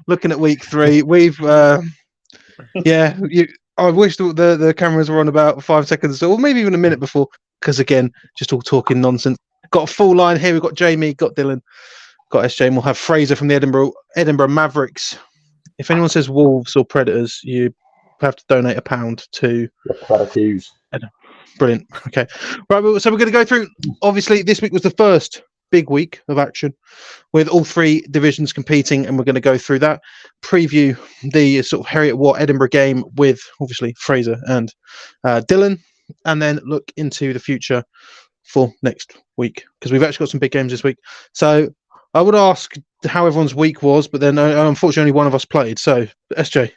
looking at week 3. We've I wish the cameras were on about 5 seconds or maybe even a minute before, because again, just all talking nonsense. Got a full line here. We've got Jamie, got Dylan, got SJ, and we'll have Fraser from the Edinburgh Mavericks. If anyone says Wolves or Predators, you have to donate £1 to the Predators. Brilliant. Okay. Right, so we're going to go through, obviously, this week was the first big week of action with all 3 divisions competing, and we're going to go through that, preview the sort of Heriot-Watt Edinburgh game with, obviously, Fraser and Dylan, and then look into the future for next week, because we've actually got some big games this week. So I would ask how everyone's week was, but then unfortunately only one of us played. So SJ,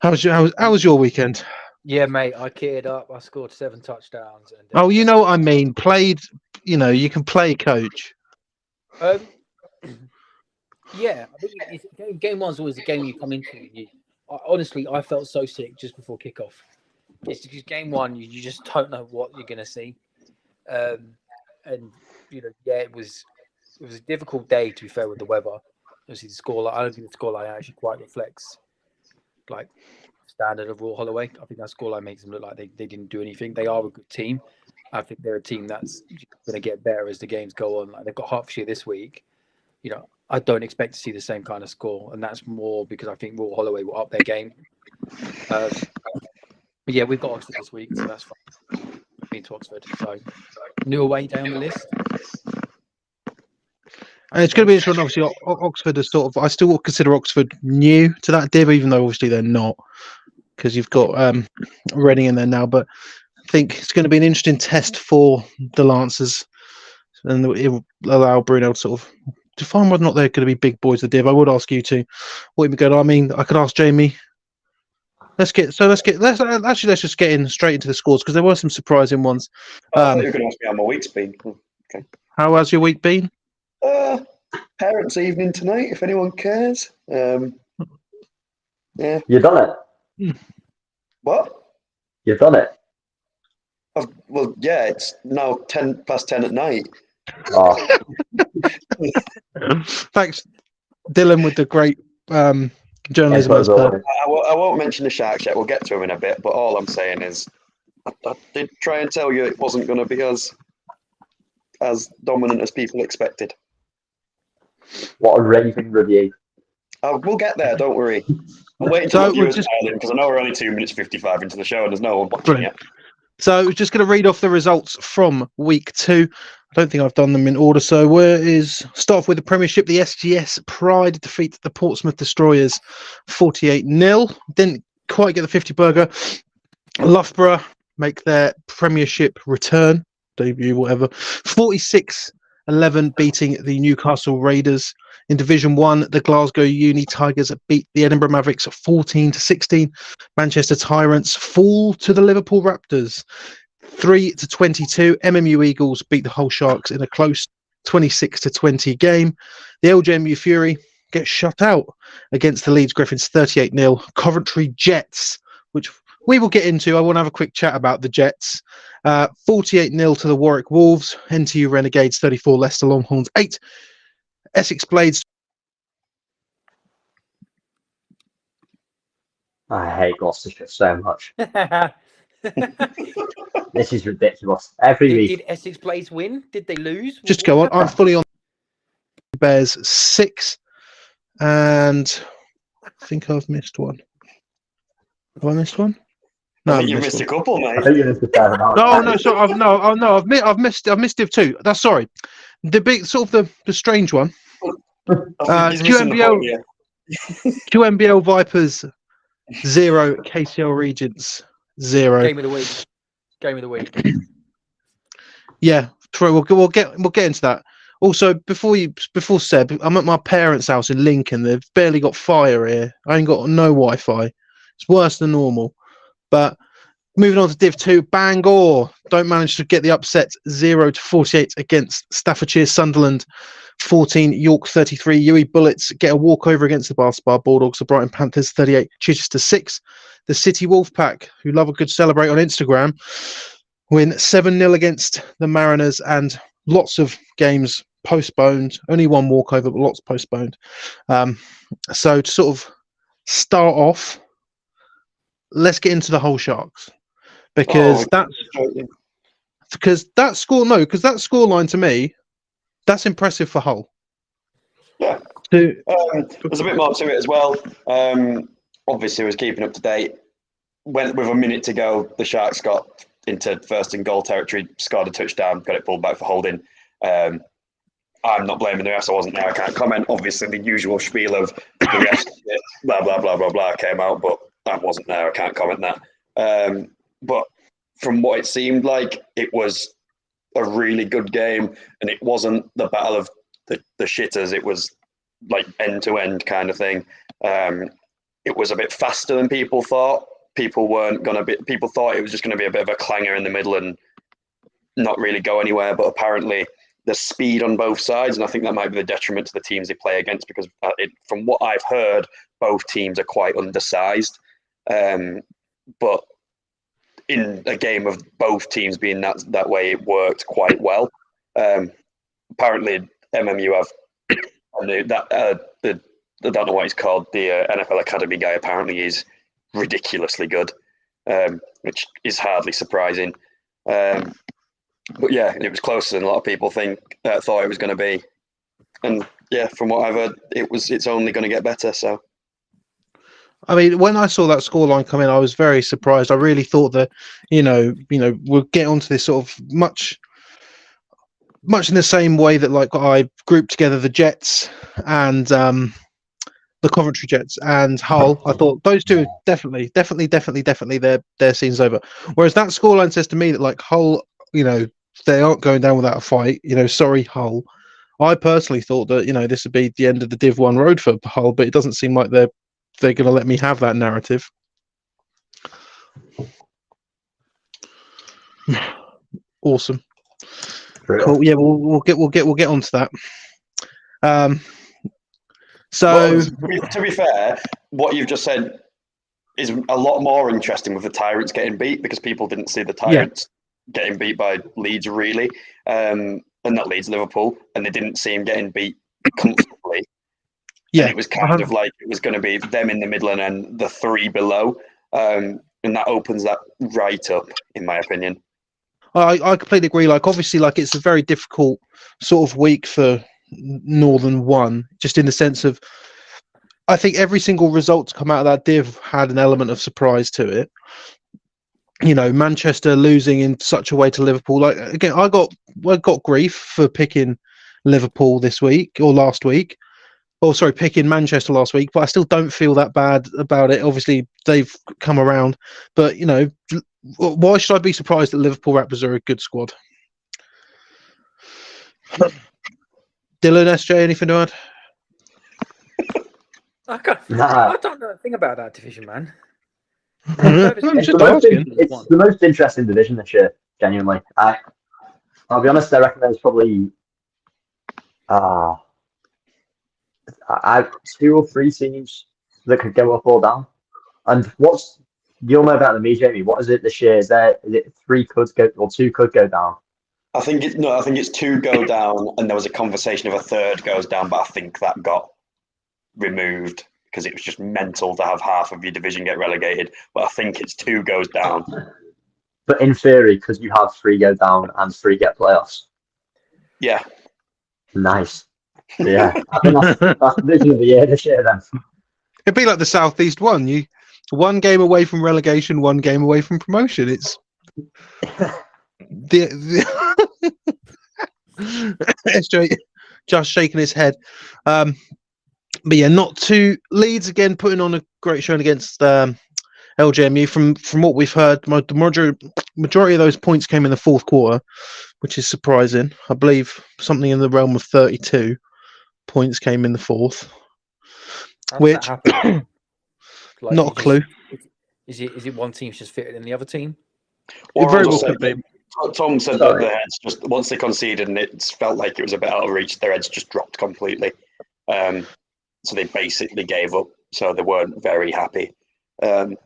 how was your weekend? Yeah, mate, I kitted up. I scored 7 touchdowns. And oh, you know what I mean. Played. You can play coach. Yeah, I think game one's always the game you come into. Honestly, I felt so sick just before kickoff. It's because game one, you just don't know what you're going to see. And it was a difficult day, to be fair, with the weather. Obviously, the scoreline, I don't think the scoreline actually quite reflects like standard of Royal Holloway. I think that scoreline makes them look like they didn't do anything. They are a good team. I think they're a team that's going to get better as the games go on. Like, they've got Hertfordshire this week. I don't expect to see the same kind of score, and that's more because I think Royal Holloway will up their game. But yeah, we've got Oxford this week, so that's fine. Been to Oxford, so new away day on the list. And it's going to be interesting. Obviously, Oxford is sort of. I still consider Oxford new to that div, even though obviously they're not, because you've got Reading in there now. But I think it's going to be an interesting test for the Lancers, and it will allow Bruno to sort of define whether or not they're going to be big boys of the div. I would ask you to. What would go? I mean, I could ask Jamie. Let's just get in straight into the scores, because there were some surprising ones. I thought you were going to ask me how my week's been. Okay. How has your week been? Parents' evening tonight, if anyone cares. Yeah. You've done it. What? You've done it. Well, yeah, it's now 10:10 at night. Oh. Thanks, Dylan, with the great journalism. I won't mention the Sharks yet. We'll get to them in a bit. But all I'm saying is, I did try and tell you it wasn't going to be as dominant as people expected. What a raving review. We'll get there, don't worry. I'm waiting to you because I know we're only 2 minutes 55 into the show and there's no one watching yet. So we're just going to read off the results from week 2. I don't think I've done them in order. So start off with the Premiership. The SGS Pride defeat the Portsmouth Destroyers 48-0. Didn't quite get the 50 burger. Loughborough make their Premiership return, debut, whatever. 46-11 beating the Newcastle Raiders. In Division 1, the Glasgow Uni Tigers beat the Edinburgh Mavericks 14-16. Manchester Tyrants fall to the Liverpool Raptors 3-22. MMU Eagles beat the Hull Sharks in a close 26-20 game. The LJMU Fury get shut out against the Leeds Griffins 38-0. Coventry Jets, which we will get into. I want to have a quick chat about the Jets. 48-0 to the Warwick Wolves. NTU Renegades 34. Leicester Longhorns 8. Essex Blades. I hate Gloucestershire so much. This is ridiculous. Every week. Did Essex Blades win? Did they lose? Just go on. I'm fully on. Bears 6. And I think I've missed one. Have I missed one? No, you missed a couple, mate. I think you missed a fair amount. No, sorry. I've missed Div 2. That's sorry. The big sort of the strange one. QMBL Vipers 0, KCL Regents 0. Game of the week. Yeah, true. We'll get into that. Also, before Seb, I'm at my parents' house in Lincoln. They've barely got fire here. I ain't got no Wi-Fi. It's worse than normal. But moving on to Div 2, Bangor don't manage to get the upset 0-48 against Staffordshire. Sunderland 14, York 33. UE Bullets get a walkover against the Bath Bulldogs. The Brighton Panthers 38, Chichester 6. The City Wolfpack, who love a good celebrate on Instagram, win 7-0 against the Mariners, and lots of games postponed. Only one walkover, but lots postponed. So to sort of start off, let's get into the Hull Sharks because that scoreline to me, that's impressive for Hull. Yeah. There's a bit more to it as well. Obviously, it was keeping up to date. Went with a minute to go. The Sharks got into first and goal territory, scored a touchdown, got it pulled back for holding. I'm not blaming the refs. I wasn't there. I can't comment. Obviously, the usual spiel of the refs, blah, blah, blah, blah, blah, came out, but I wasn't there. I can't comment that. But from what it seemed like, it was a really good game, and it wasn't the battle of the shitters. It was like end-to-end kind of thing. It was a bit faster than people thought. People thought it was just going to be a bit of a clanger in the middle and not really go anywhere. But apparently, there's speed on both sides, and I think that might be the detriment to the teams they play against because, from what I've heard, both teams are quite undersized. But in a game of both teams being that way, it worked quite well. Apparently, MMU have I don't know what he's called. The NFL Academy guy apparently is ridiculously good, which is hardly surprising. But yeah, it was closer than a lot of people thought it was going to be. And yeah, from what I've heard, it's only going to get better. So, I mean, when I saw that scoreline come in, I was very surprised. I really thought that, we'll get onto this sort of much in the same way that like I grouped together the Jets and the Coventry Jets and Hull. I thought those two are definitely their season's over. Whereas that scoreline says to me that like Hull, they aren't going down without a fight. Sorry, Hull. I personally thought that this would be the end of the Div 1 road for Hull, but it doesn't seem like they're going to let me have that narrative. Awesome. Cool. Yeah, we'll get onto that. To be fair, what you've just said is a lot more interesting with the Tyrants getting beat because people didn't see the Tyrants getting beat by Leeds really, and not Leeds, Liverpool, and they didn't see him getting beat comfortably. Yeah, and it was kind of like it was going to be them in the middle and then the three below, and that opens that right up, in my opinion. I completely agree. Like, obviously, like it's a very difficult sort of week for Northern One, just in the sense of, I think every single result to come out of that div had an element of surprise to it. Manchester losing in such a way to Liverpool. Like again, I got grief for picking Liverpool this week or last week. Oh, sorry, picking Manchester last week, but I still don't feel that bad about it. Obviously, they've come around, but why should I be surprised that Liverpool Raptors are a good squad? Dylan, SJ, anything to add? I don't know a thing about that division, man. It's the most interesting division this year, genuinely. I'll be honest, I reckon there's probably two or three teams that could go up or down. And you'll know better than me, Jamie. What is it this year? Is it three could go or two could go down? I think it's two go down, and there was a conversation of a third goes down, but I think that got removed because it was just mental to have half of your division get relegated. But I think it's two goes down. But in theory, because you have three go down and three get playoffs. Yeah. Nice. Yeah, I think that's the vision of the year this year. Then it'd be like the Southeast one. You one game away from relegation, one game away from promotion. It's SJ just shaking his head. But yeah, not too. Leeds again putting on a great showing against LJMU. From what we've heard, the majority of those points came in the fourth quarter, which is surprising. I believe something in the realm of 32 points came in the fourth. How does that happen? Not a clue. Is it one team's just fitter than the other team? It very well could be. Tom said that their heads just once they conceded and it felt like it was a bit out of reach, their heads just dropped completely. So they basically gave up. So they weren't very happy. But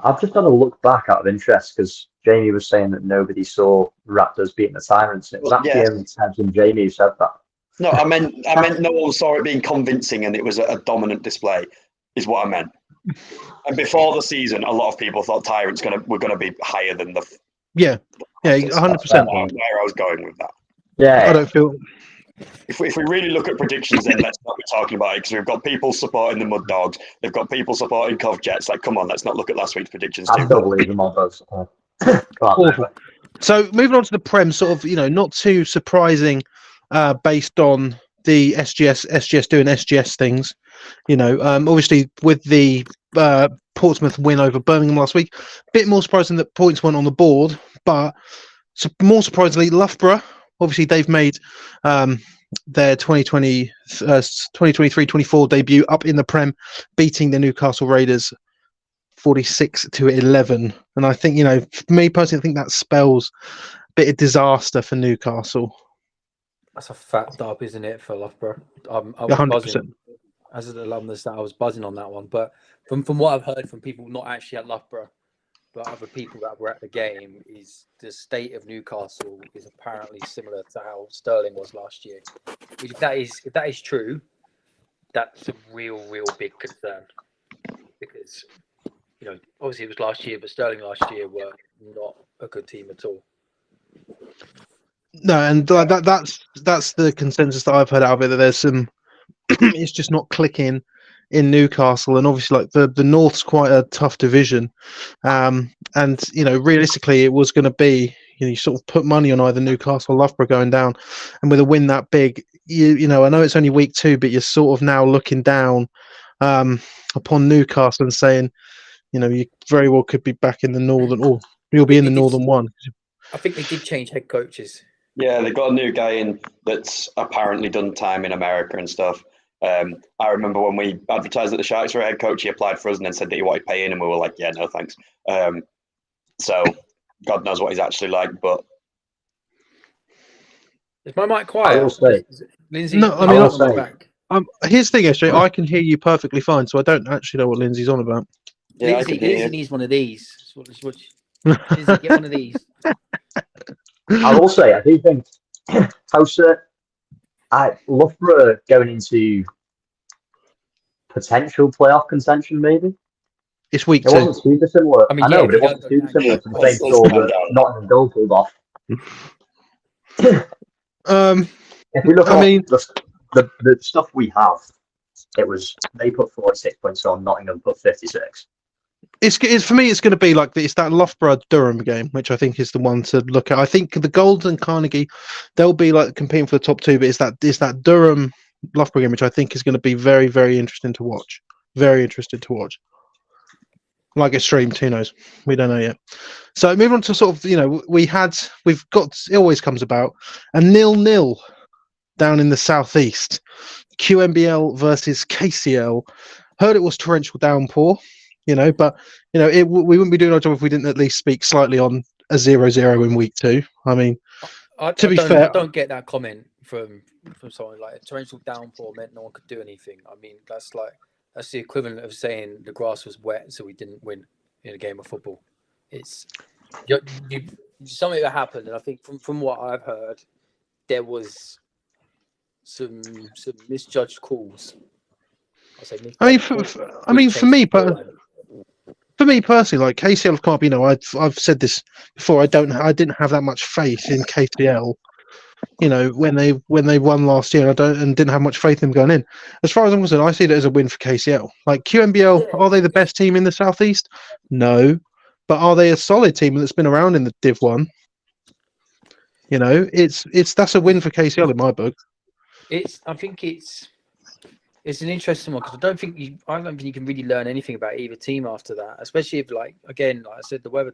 I've just had a look back out of interest because Jamie was saying that nobody saw Raptors beating the Tyrants. It was actually only Ted and Jamie who said that. No, I meant no one saw it being convincing and it was a dominant display, is what I meant. And before the season, a lot of people thought Tyrants were gonna be higher than the. Yeah, 100%. Where I was going with that. Yeah, I don't feel. If we really look at predictions, then let's not be talking about it because we've got people supporting the Mud Dogs. They've got people supporting Cov Jets. Like, come on, let's not look at last week's predictions I too. still believe in all those. Awful. So moving on to the Prem, sort of, not too surprising, based on the SGS doing SGS things. Obviously with the Portsmouth win over Birmingham last week, a bit more surprising that points weren't on the board, but more surprisingly, Loughborough, obviously they've made their 2023-24 debut up in the Prem, beating the Newcastle Raiders 46-11. And I think, for me personally, I think that spells a bit of disaster for Newcastle. That's a fat dub, isn't it, for Loughborough? I'm 100%. buzzing. As an alumnus, that I was buzzing on that one. But from what I've heard from people not actually at Loughborough, but other people that were at the game, is the state of Newcastle is apparently similar to how Sterling was last year. If that is true, that's a real big concern, because obviously it was last year, but Sterling last year were not a good team at all. No, and that's the consensus that I've heard out of it, that there's some it's just not clicking in Newcastle, and obviously like the North's quite a tough division, and realistically it was going to be, you sort of put money on either Newcastle or Loughborough going down, and with a win that big, I know it's only week 2, but you're sort of now looking down upon Newcastle and saying, you very well could be back in the Northern, or you'll be in the Northern one. I think they did change head coaches. Yeah, they got a new guy in that's apparently done time in America and stuff. I remember when we advertised that the Sharks were a head coach, he applied for us and then said that he wanted paying, and we were like, yeah, no thanks. So God knows what he's actually like, but is my mic quiet? I will say, Lindsay, no, I mean, I will say, back. Here's the thing, SJ, I can hear you perfectly fine, so I don't actually know what Lindsay's on about. yeah, Lindsay needs one of these. Lindsay, get one of these. I will say, I do think Loughborough going into potential playoff contention, maybe. It's week 2. It wasn't too dissimilar. I mean, I know, yeah, but it wasn't too dissimilar to the same score that Nottingham Gold pulled off. If we look at the stuff we have, they put 46 points on, Nottingham put 56. It's for me. It's going to be like it's that Loughborough Durham game, which I think is the one to look at. I think the Golds and Carnegie, they'll be like competing for the top 2, but it's that Durham Loughborough game, which I think is going to be very, very interesting to watch. Very interesting to watch. Like it's streamed, who knows? We don't know yet. So moving on to sort of, we've got, it always comes about a 0-0 down in the southeast. QMBL versus KCL. Heard it was torrential downpour. But we wouldn't be doing our job if we didn't at least speak slightly on a 0-0 in week 2. I mean, to be fair, I don't get that comment from someone like a torrential downpour meant no one could do anything. I mean, that's the equivalent of saying the grass was wet, so we didn't win in a game of football. It's something that happened, and I think from what I've heard, there was some misjudged calls. For me personally, like KCL can't. I've said this before. I didn't have that much faith in KCL. When they won last year, and didn't have much faith in them going in. As far as I'm concerned, I see it as a win for KCL. Like QMBL, are they the best team in the southeast? No, but are they a solid team that's been around in the Div 1? That's a win for KCL in my book. I think it's an interesting one, because I don't think you can really learn anything about either team after that, especially if, like I said, the weather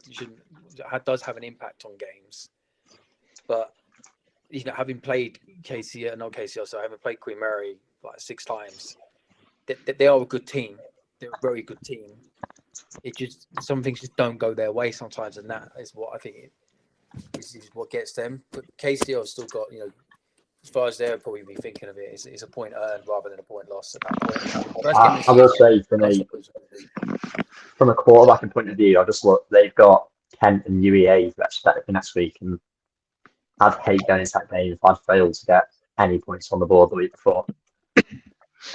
does have an impact on games. But having played having played Queen Mary like 6 times, they are a good team. They're a very good team. It just, some things just don't go their way sometimes, and that is what I think is what gets them. But KCL have still got, as far as they'll probably be thinking of it, it's a point earned rather than a point lost at that point. I will say, from a quarterbacking point of view, I just look, they've got Kent and UEA respectively next week, and I'd hate going into that game if I'd failed to get any points on the board the week before.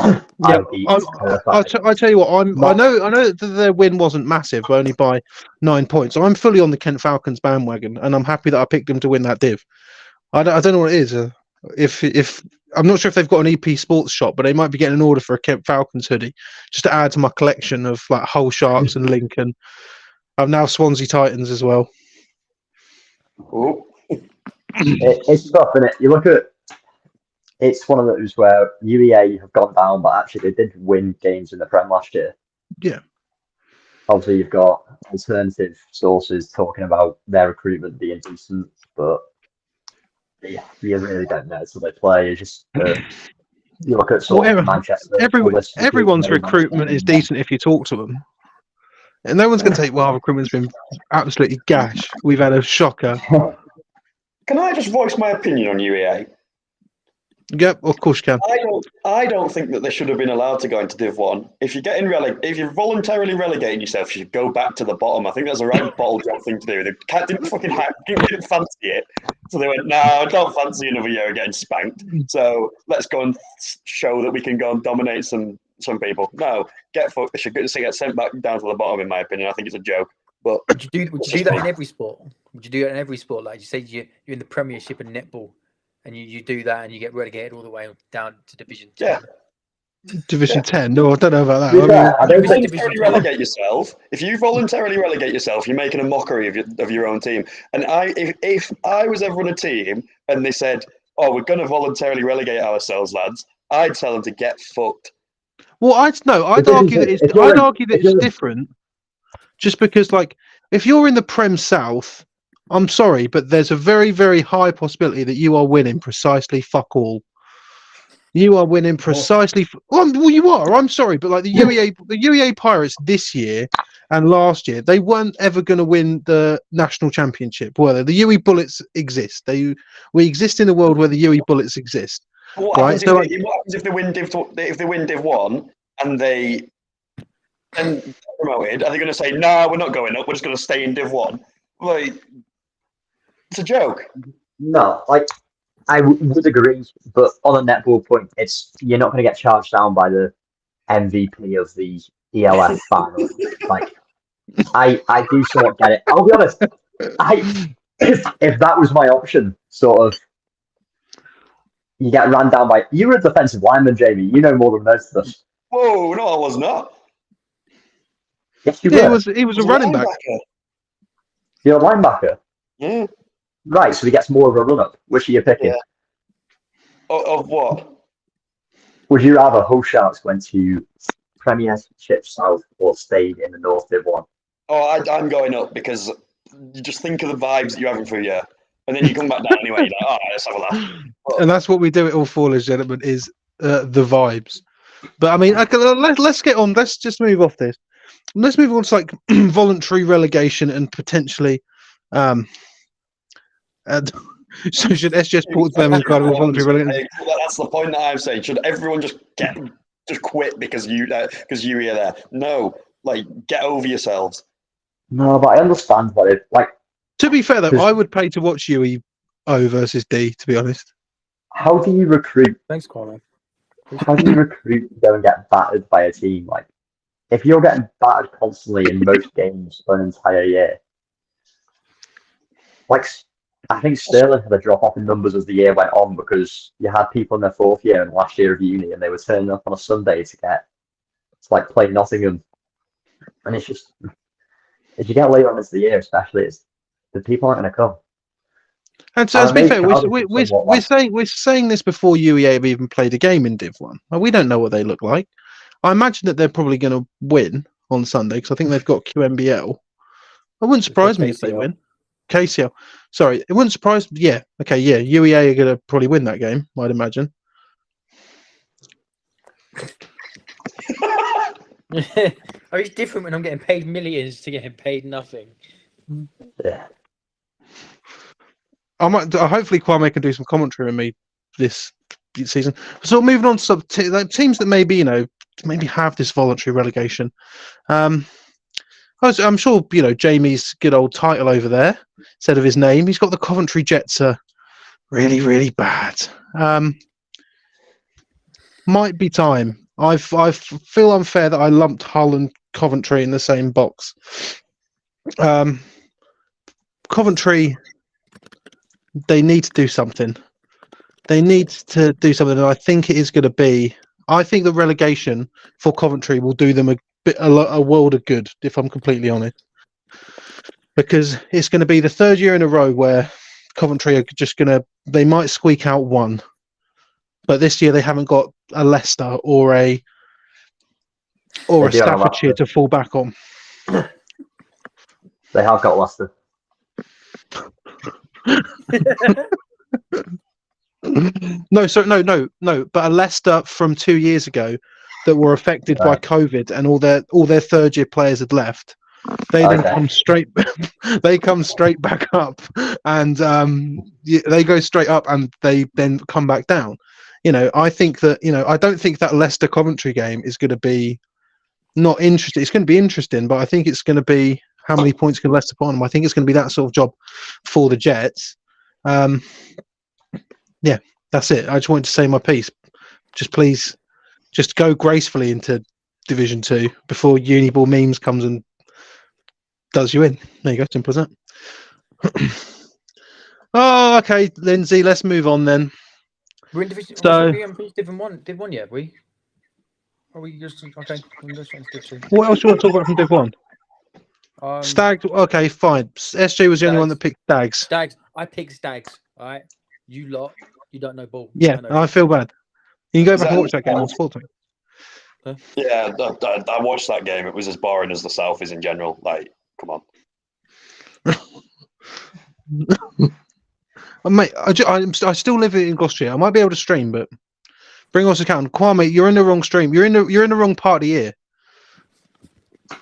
Yeah, I would be terrified. I tell you what, I know that their win wasn't massive, but only by 9 points. I'm fully on the Kent Falcons bandwagon, and I'm happy that I picked them to win that div. I don't know what it is. If I'm not sure if they've got an EP Sports shop, but they might be getting an order for a Kent Falcons hoodie just to add to my collection of like Hull Sharks and Lincoln. I've now Swansea Titans as well. Oh, It's tough, isn't it? You look at it's one of those where UEA have gone down, but actually they did win games in the Prem last year. Yeah. Obviously, you've got alternative sources talking about their recruitment being decent, but yeah, you really don't know until they play. You just you look at sort of Manchester. Everyone's recruitment is decent if you talk to them. And no one's going to say, well, recruitment's been absolutely gash. We've had a shocker. can I just voice my opinion on UEA? Yep, of course you can. I don't think that they should have been allowed to go into Div 1. If you're getting if you're voluntarily relegating yourself, you should go back to the bottom. I think that's a right bottle drop thing to do. They didn't fancy it. So they went, no, I don't fancy another year of getting spanked. So let's go and show that we can go and dominate some people. No, get fucked. They should get sent back down to the bottom, in my opinion. I think it's a joke. But would you do that in every sport? Would you do that in every sport? Like you say, you're in the Premiership and netball, and you do that, and you get relegated all the way down to Division 10. Yeah. Division 10? No, I don't know about that. If you voluntarily relegate yourself, you're making a mockery of your own team. And if I was ever on a team and they said, "Oh, we're going to voluntarily relegate ourselves, lads," I'd tell them to get fucked. Well, I'd argue that it's different. Just because, like, if you're in the Prem South, I'm sorry, but there's a very, very high possibility that you are winning precisely fuck all. You are winning precisely. Well, you are. I'm sorry, but like the UEA Pirates this year and last year, they weren't ever going to win the national championship, were they? The UE Bullets exist. We exist in a world where the UE Bullets exist. What happens if they win Div 1 and they then promoted? Are they going to say, "No, we're not going up. We're just going to stay in Div 1"? Like, it's a joke. No, like I would agree, but on a netball point, you're not going to get charged down by the MVP of the ELF final. Like, I do somewhat get it. I'll be honest. If that was my option, sort of, you get ran down by. You were a defensive lineman, Jamie. You know more than most of us. Whoa, no, I was not. Yes, you were. He was a running back. You're a linebacker. Yeah. Right, so he gets more of a run-up. Which are you picking? Yeah. Of what? Would you rather Hull Sharks went to Premiership South or stayed in the North Div 1? Oh, I'm going up because you just think of the vibes that you're having for a year. And then you come back down anyway. You're like, all right, let's have a laugh. And that's what we do it all for, ladies and gentlemen, is the vibes. But I mean, let's get on. Let's just move off this. Let's move on to like voluntary relegation and potentially. So should SGS Portsmouth kind of voluntary relegation? That's the point that I'm saying. Should everyone just quit because you are there? No, like get over yourselves. No, but I understand what it like. To be fair though, I would pay to watch UE O versus D. To be honest, how do you recruit? Thanks, Connor. How do you recruit to go and get battered by a team? Like, if you're getting battered constantly in most games for an entire year, like I think Sterling had a drop off in numbers as the year went on because you had people in their fourth year and last year of uni and they were turning up on a Sunday to like play Nottingham, and it's just as you get later on into the year, especially, the people aren't going to come. And so, to be fair, we're saying this before UEA have even played a game in Div 1. Well, we don't know what they look like. I imagine that they're probably going to win on Sunday because I think they've got QMBL. It wouldn't surprise me if they win. KCL. Sorry, it wouldn't surprise me. Yeah, okay, yeah. UEA are going to probably win that game, I'd imagine. It's different when I'm getting paid millions to getting paid nothing. Yeah. I might hopefully Kwame can do some commentary with me this season. So moving on to some teams that maybe maybe have this voluntary relegation. I'm sure Jamie's good old title over there instead of his name. He's got the Coventry Jets are really, really bad. might be time. I feel unfair that I lumped Hull and Coventry in the same box. Coventry, they need to do something. They need to do something, and I think it is going to be. I think the relegation for Coventry will do them a world of good, if I'm completely honest, because it's going to be the third year in a row where Coventry are just going to. They might squeak out one, but this year they haven't got a Leicester or a Staffordshire to fall back on. They have got Leicester. No. But a Leicester from 2 years ago that were affected by COVID, and all their third year players had left. They then come straight. They come straight back up, and they go straight up, and they then come back down. I think that I don't think that Leicester Coventry game is going to be not interesting. It's going to be interesting, but I think it's going to be how many points can Leicester put on them. I think it's going to be that sort of job for the Jets. Yeah, that's it. I just wanted to say my piece. Please go gracefully into Division 2 before Uniball memes comes and does you in. There you go. Simple as that. Oh, okay, Lindsay. Let's move on then. We're in Division. We haven't finished Division 1. Div 1 yet, have we? Are we just okay? What else do you want to talk about from Div 1? Stags. Okay, fine. SJ was the only one that picked Stags. Stags. I picked Stags. All right. You lot. You don't know ball. Yeah, I feel bad. You can go back and watch that game on Sporting. Huh? Yeah, I watched that game. It was as boring as the South is in general. Like, come on. Mate, I still live in Gloucestershire. I might be able to stream, but bring us account. Kwame, you're in the wrong stream. You're in the wrong part of the year.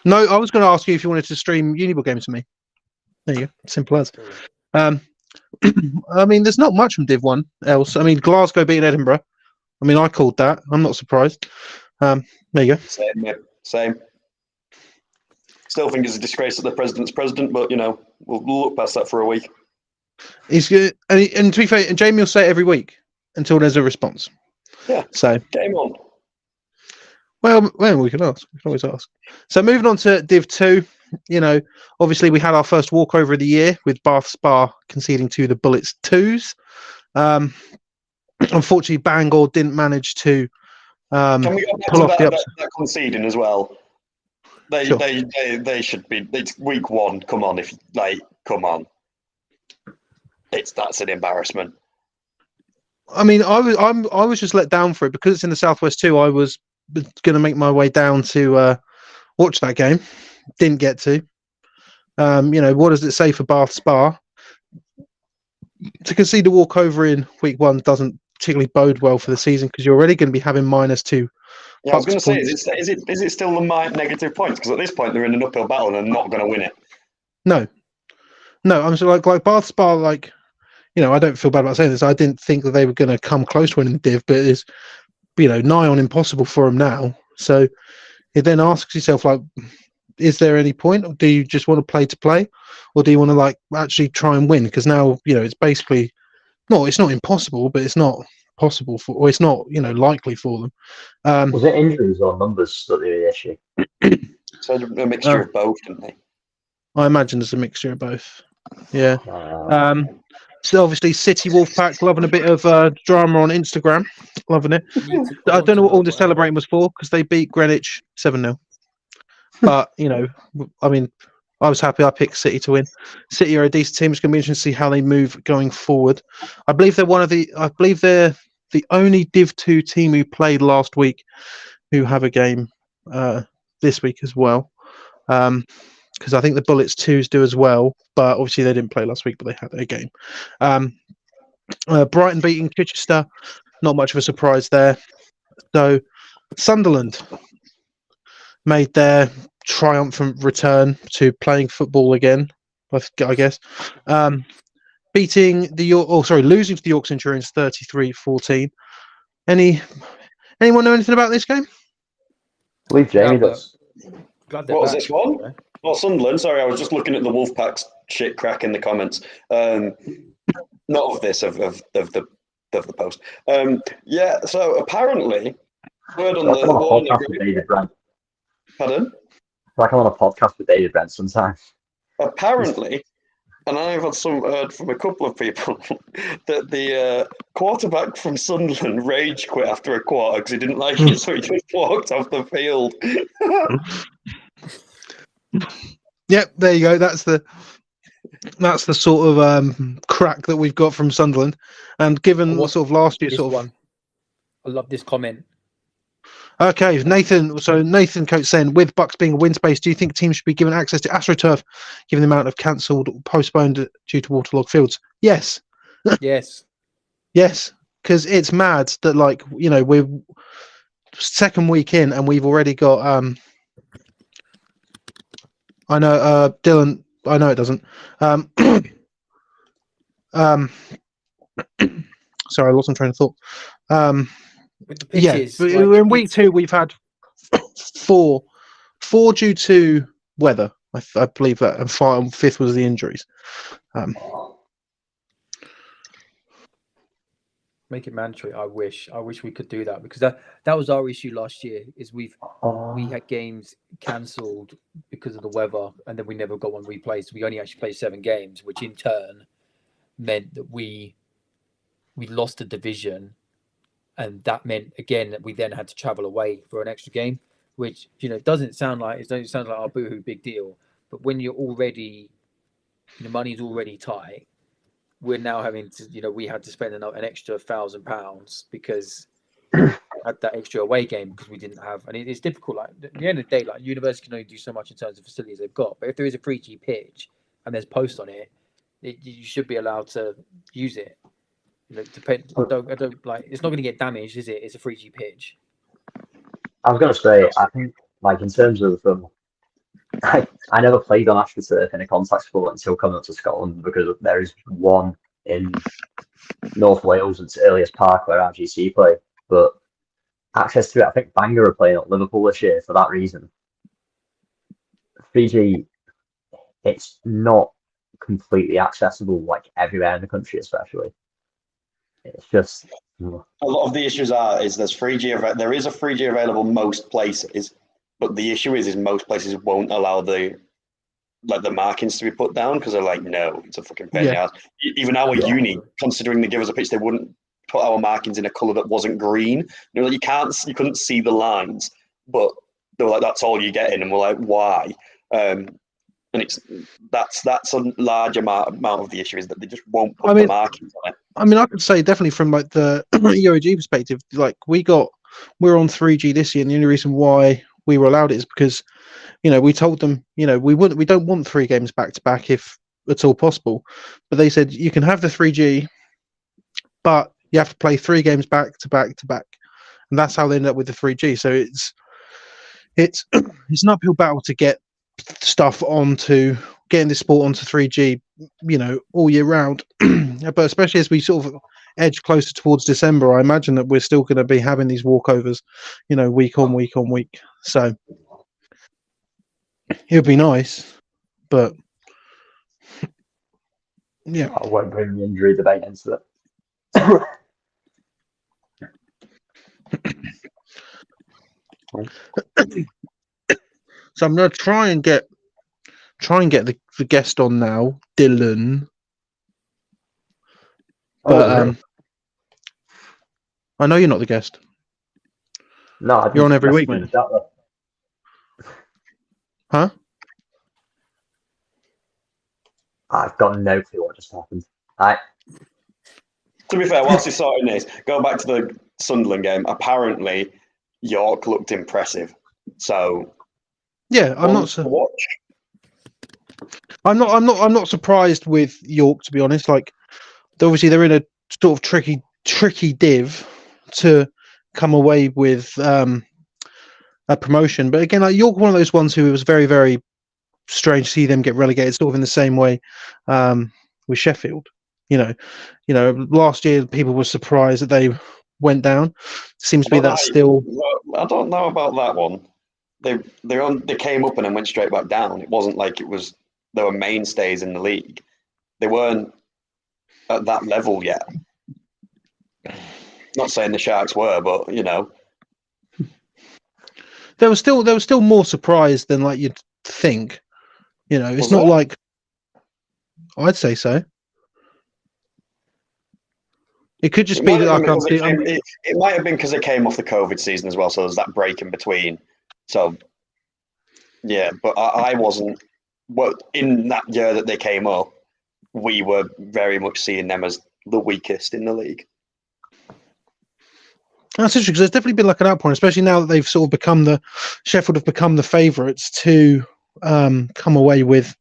No, I was going to ask you if you wanted to stream Uniball games to me. There you go. Simple as. I mean, there's not much from Div 1 else. I mean, Glasgow beating Edinburgh. I mean, I called that. I'm not surprised. There you go. Same. Still think it's a disgrace that the president's president, but we'll look past that for a week. He's good, and to be fair, and Jamie will say it every week until there's a response. Yeah. So game on. Well, we can ask. We can always ask. So moving on to Div 2, obviously we had our first walkover of the year with Bath Spa conceding to the Bullets 2s. Unfortunately, Bangor didn't manage to Can we go back pull to off that conceding as well? They should be. It's week 1. Come on, come on. That's an embarrassment. I mean, I was just let down for it because it's in the Southwest too. I was going to make my way down to watch that game. Didn't get to. What does it say for Bath Spa? To concede a walkover in week 1 doesn't particularly bode well for the season because you're already going to be having -2. Yeah, I was going to say, is it still the negative points? Because at this point they're in an uphill battle and they're not going to win it. No. I'm so like Bath Spa. I don't feel bad about saying this. I didn't think that they were going to come close to winning the Div, but it's nigh on impossible for them now. So it then asks yourself, is there any point? Or do you just want to play, or do you want to actually try and win? Because now it's basically it's not impossible, but it's not possible or it's not likely for them. Was it injuries or numbers that were the issue? So a mixture of both, didn't they? I imagine it's a mixture of both. Yeah. So obviously City Wolfpack loving a bit of drama on Instagram, loving it. I don't know what all the celebrating was for because they beat Greenwich 7-0. But I mean, I was happy. I picked City to win. City are a decent team. It's going to be interesting to see how they move going forward. I believe they're the only Div 2 team who played last week who have a game this week as well. Because I think the Bullets 2s do as well, but obviously they didn't play last week, but they had a game. Brighton beating Chichester, not much of a surprise there. So Sunderland made their triumphant return to playing football again, I guess. Losing to the York Centurions 33-14. Anyone know anything about this game? I believe Jamie does. What was this one? Okay. Oh, Sunderland. Sorry, I was just looking at the Wolfpack's shit crack in the comments. Not of this, of the post. So apparently Word on I'm on a the podcast with David Brent. pardon? Like I'm on a podcast with David Brent sometimes. Apparently, and I've had heard from a couple of people that the quarterback from Sunderland rage quit after a quarter because he didn't like it, so he just walked off the field. Yep, there you go. That's the sort of crack that we've got from Sunderland. And given sort of last year, sort of one. I love this comment. Okay, Nathan. So Nathan Coates saying, with BUCS being a win space, do you think teams should be given access to AstroTurf, given the amount of cancelled, postponed due to waterlogged fields? Yes. Yes. Yes, because it's mad that, like, you know, we're second week in and we've already got. I know, Dylan. I know it doesn't. Sorry, I lost my train of thought. With the pitches, yeah, in week 2 we've had four due to weather. I believe that, and 5th was the injuries. Make it mandatory. I wish we could do that, because that was our issue last year. Is we had games cancelled because of the weather, and then we never got one replaced. We only actually played 7 games, which in turn meant that we lost a division, and that meant again that we then had to travel away for an extra game, which, you know, doesn't sound like our boohoo big deal, but when you're already, the money's already tight, we're now having to, you know, we had to spend an extra £1,000 because had that extra away game because we didn't have, and it's difficult. Like at the end of the day, like university can only do so much in terms of facilities they've got, but if there is a 3G pitch and there's posts on it, you should be allowed to use it. You know, I don't like, it's not going to get damaged, is it? It's a 3G pitch. I was going to say, I think, like, in terms of I never played on AstroTurf in a contact sport until coming up to Scotland, because there is one in North Wales. It's Earliest Park where RGC play, but access to it, I think Bangor are playing at Liverpool this year for that reason. 3G, it's not completely accessible, like, everywhere in the country, especially. It's just a lot of the issues is there's 3G. There is a 3G available most places, but the issue is most places won't allow the markings to be put down because they're like, no, it's a fucking pain in the ass. Even our uni, considering they give us a pitch, they wouldn't put our markings in a colour that wasn't green. You know, like you couldn't see the lines, but they were like, that's all you're getting, and we're like, why? And that's a large amount of the issue is that they just won't put the markings on it. I mean, I could say definitely from like the EOG perspective, like we're on 3G this year, and the only reason why we were allowed it is because, you know, we told them, you know, we don't want 3 games back to back if at all possible, but they said you can have the 3G, but you have to play 3 games back to back to back, and that's how they ended up with the 3G. So it's an uphill battle to get stuff onto getting this sport onto 3G, you know, all year round. But especially as we sort of edge closer towards December, I imagine that we're still going to be having these walkovers, you know, week on week on week. So it would be nice, but yeah, I won't bring the injury debate into it. So I'm going to try and get the guest on now, Dylan. But I know you're not the guest. No, you're on every week, mate. Huh? I've got no clue what just happened. To be fair, whilst you're sorting this, go back to the Sunderland game. Apparently, York looked impressive. So yeah, I'm not surprised with York, to be honest. Like, obviously they're in a sort of tricky div to come away with a promotion. But again, like York, one of those ones who it was very, very strange to see them get relegated, sort of in the same way with Sheffield. You know, last year people were surprised that they went down. Seems to be that still. I don't know about that one. They came up and then went straight back down. It wasn't like they were mainstays in the league. They weren't at that level yet. Not saying the Sharks were, but you know. there was still more surprise than like you'd think. You know, it's Was not there? like I'd say so. It could just It be might that have I been can't because see. it might have been because it came off the COVID season as well, so there's that break in between. So, yeah, but I wasn't. Well, in that year that they came up, we were very much seeing them as the weakest in the league. That's interesting because there's definitely been like an outpouring, especially now that they've sort of become Sheffield have become the favourites to come away with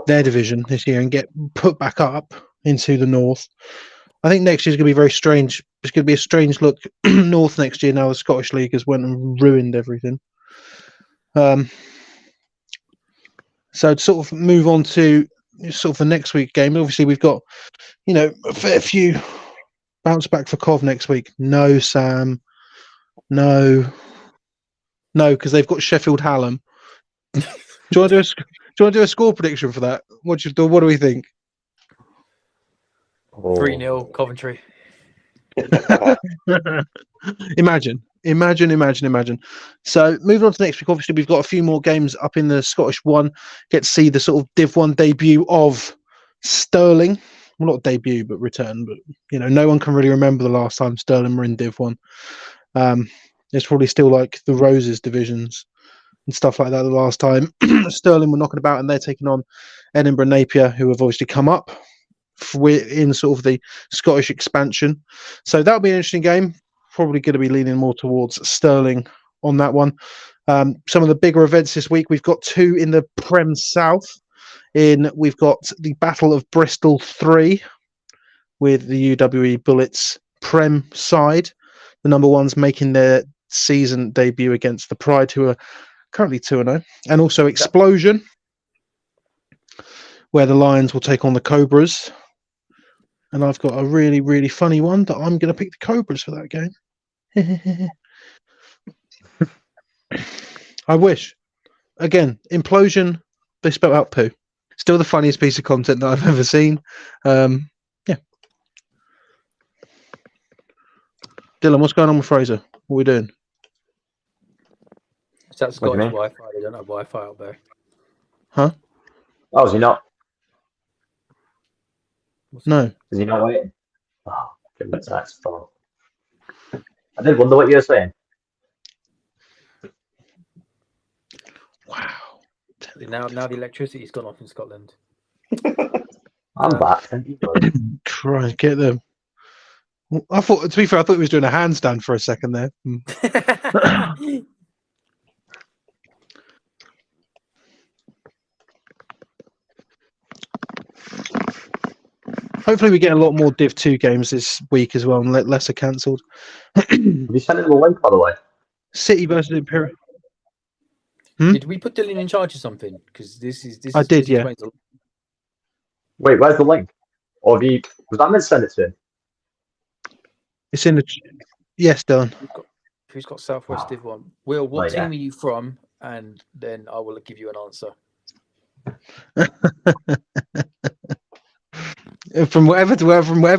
their division this year and get put back up into the North. I think next year's going to be very strange. It's going to be a strange look North next year now the Scottish League has went and ruined everything. So to sort of move on to sort of the next week game, obviously we've got, a fair few bounce back for Cov next week. No, Sam. No, because they've got Sheffield Hallam. Do you want to do a score prediction for that? What do we think? 3-0 Coventry. Imagine. So moving on to next week, obviously we've got a few more games up in the Scottish One. Get to see the sort of Div 1 debut of Stirling. Well, not debut, but return. But no one can really remember the last time Stirling were in Div 1. It's probably still like the Roses divisions and stuff like that the last time Stirling were knocking about, and they're taking on Edinburgh Napier, who have obviously come up in sort of the Scottish expansion. So that'll be an interesting game. Probably going to be leaning more towards Stirling on that one. Some of the bigger events this week, we've got two in the Prem South. We've got the Battle of Bristol 3 with the UWE Bullets Prem side. The number ones making their season debut against the Pride, who are currently 2-0. And also Explosion, where the Lions will take on the Cobras. And I've got a really, really funny one that I'm going to pick the Cobras for that game. I wish. Again, Implosion, they spell out poo. Still the funniest piece of content that I've ever seen. Yeah. Dylan, what's going on with Fraser? What are we doing? Is that Scottish Wi-Fi? They don't have Wi-Fi out there. Huh? Oh, is he not? No. Is he not waiting? Oh, goodness, that's fun. I did wonder what you were saying. Wow. Now the electricity's gone off in Scotland. I'm back. Thank you. Christ, get them. To be fair, I thought he was doing a handstand for a second there. Hopefully we get a lot more Div 2 games this week as well, and less are cancelled. Have you sent him the link, by the way? City versus Imperial. Did we put Dylan in charge of something? Because this is. I did, yeah. Wait, where's the link? Or was I meant to send it to him? It's in the. Yes, Dylan. Who's got Southwest Div 1? Will, what team are you from? And then I will give you an answer. From whatever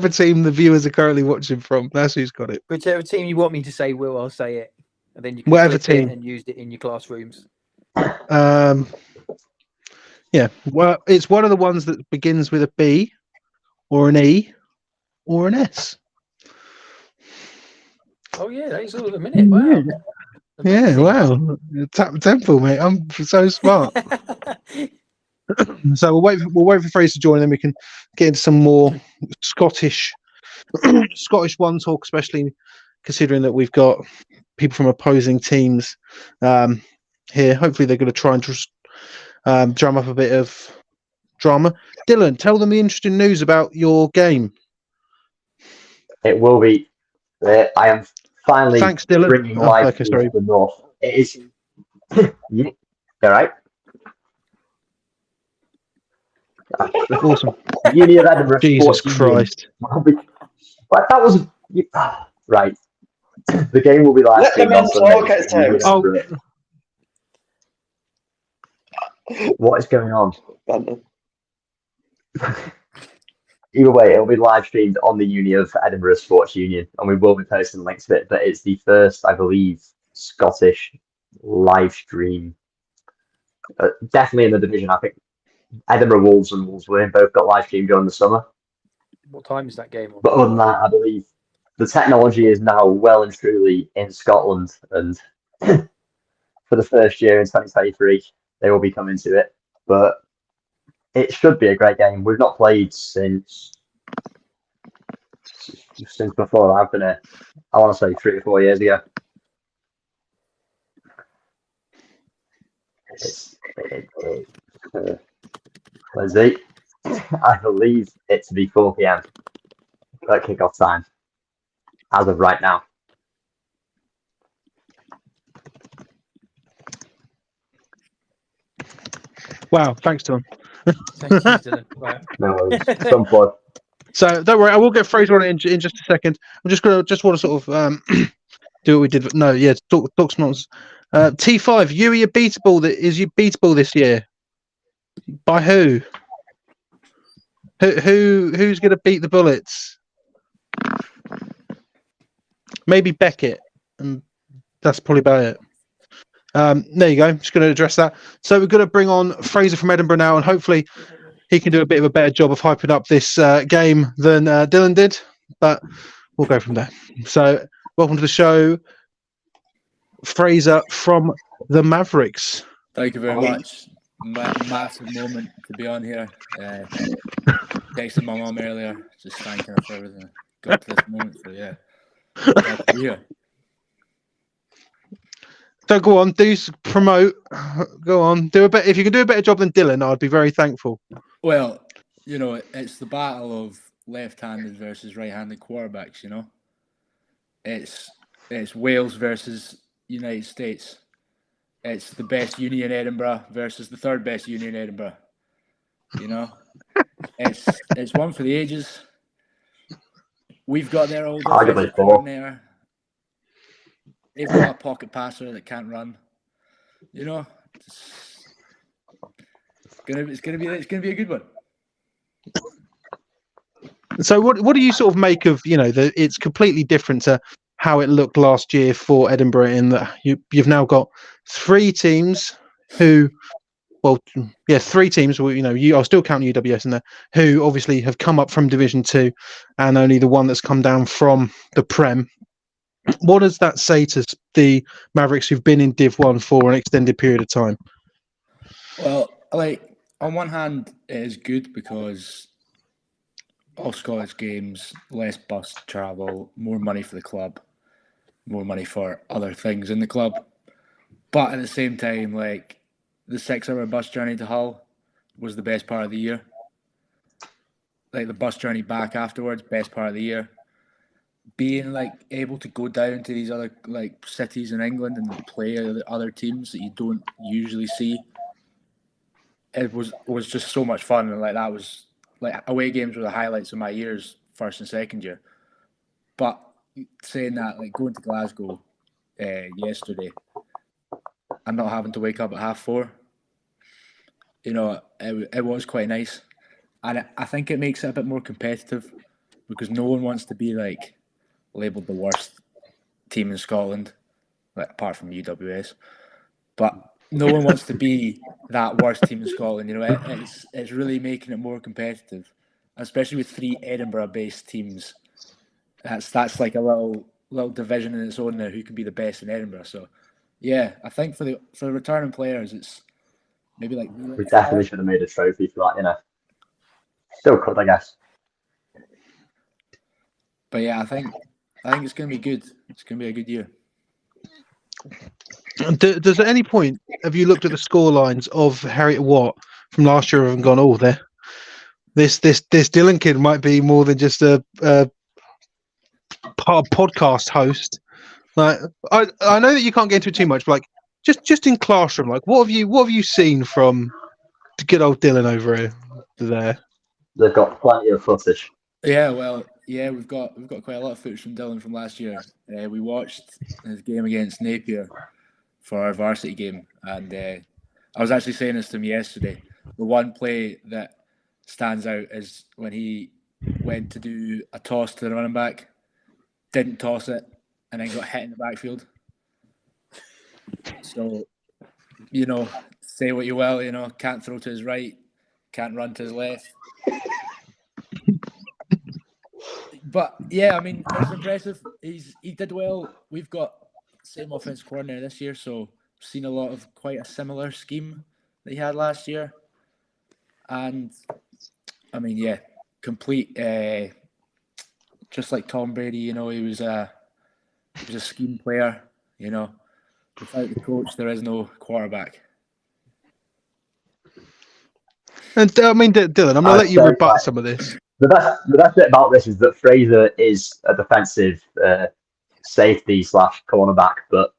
team the viewers are currently watching from, that's who's got it. Whichever team you want me to say, Will, I'll say it, and then you can whatever clip team it and use it in your classrooms. Yeah. Well, it's one of the ones that begins with a B, or an E, or an S. Oh yeah, that is all a minute. Wow. Yeah, wow. Tap temple, mate. I'm so smart. So we'll wait for Fraser to join, and then we can get into some more Scottish one talk, especially considering that we've got people from opposing teams here. Hopefully they're going to try and just drum up a bit of drama. Dylan, tell them the interesting news about your game. It will be. I am finally bringing life to the North. It is. Yeah, all right. Awesome. Uni of Edinburgh. Jesus Christ. But that was right. The game will be live. Let the man talk at times. What is going on? Either way, it'll be live streamed on the Uni of Edinburgh Sports Union, and we will be posting links to it. But it's the first, I believe, Scottish live stream. Definitely in the division. I think Edinburgh Wolves and Wolverines both got live stream during the summer. What time is that game on? But other than that, I believe the technology is now well and truly in Scotland, and for the first year in 2023, they will be coming to it. But it should be a great game. We've not played since before I've been here. I want to say 3 or 4 years ago. Let's see. I believe it to be 4 p.m. at kickoff time, as of right now. Wow, thanks, Tom. Thank you, Dylan. Right. No worries. Some fun. So don't worry, I will get Fraser on it in just a second. I'm just want to sort of do what we did. No, yeah, talk some nonsense. T5, you are your beatable. Is you beatable this year? By who? Who's going to beat the Bullets? Maybe Beckett, and that's probably about it. There you go. I'm just going to address that. So we're going to bring on Fraser from Edinburgh now, and hopefully he can do a bit of a better job of hyping up this game than Dylan did. But we'll go from there. So welcome to the show, Fraser from the Mavericks. Thank you very much. Massive moment to be on here. Texted my mum earlier, just thanking her for everything. Got to this moment, so yeah. Glad to be here. So go on, promote. Go on, do a bit. If you can do a better job than Dylan, I'd be very thankful. Well, you know, it's the battle of left-handed versus right-handed quarterbacks. You know, it's Wales versus United States. It's the best uni in Edinburgh versus the third best uni in Edinburgh. You know, it's one for the ages. We've got their old coordinator. They've got a pocket passer that can't run. You know, it's gonna be a good one. So what do you sort of make of, it's completely different to how it looked last year for Edinburgh, in that you've now got 3 teams who, I'll still count UWS in there, who obviously have come up from Division 2, and only the one that's come down from the Prem. What does that say to the Mavericks who've been in Div 1 for an extended period of time? Well, on one hand, it is good because all Scottish games, less bus travel, more money for the club, more money for other things in the club. But at the same time, the 6-hour bus journey to Hull was the best part of the year. The bus journey back afterwards, best part of the year. Being able to go down to these other cities in England and play other teams that you don't usually see, it was just so much fun. And that was away games were the highlights of my years, first and second year. But saying that, going to Glasgow yesterday and not having to wake up at 4:30, it was quite nice. And I think it makes it a bit more competitive because no one wants to be labelled the worst team in Scotland, apart from UWS. But no one wants to be that worst team in Scotland. It's really making it more competitive, especially with 3 Edinburgh-based teams. That's a little division in its own now. Who can be the best in Edinburgh? So, yeah, I think for the returning players, it's maybe we definitely should have made a trophy for that. Still could, I guess. But yeah, I think it's going to be good. It's going to be a good year. Does at any point have you looked at the score lines of Heriot-Watt from last year and gone, "Oh, this Dylan kid might be more than just a podcast host"? I know that you can't get into it too much, but just in classroom, what have you seen from good old Dylan over there? They've got plenty of footage. Yeah, well, yeah, we've got quite a lot of footage from Dylan from last year. We watched his game against Napier for our varsity game, and I was actually saying this to him yesterday. The one play that stands out is when he went to do a toss to the running back, didn't toss it, and then got hit in the backfield. So, say what you will, can't throw to his right, can't run to his left. But yeah, I mean, it's impressive. He did well. We've got same offense coordinator this year, so we've seen a lot of quite a similar scheme that he had last year. And I mean, yeah, complete. Just like Tom Brady, he was a scheme player. Without the coach, there is no quarterback. And I mean, Dylan, I'm gonna let you rebut some of this. The best bit about this is that Fraser is a defensive safety / cornerback, but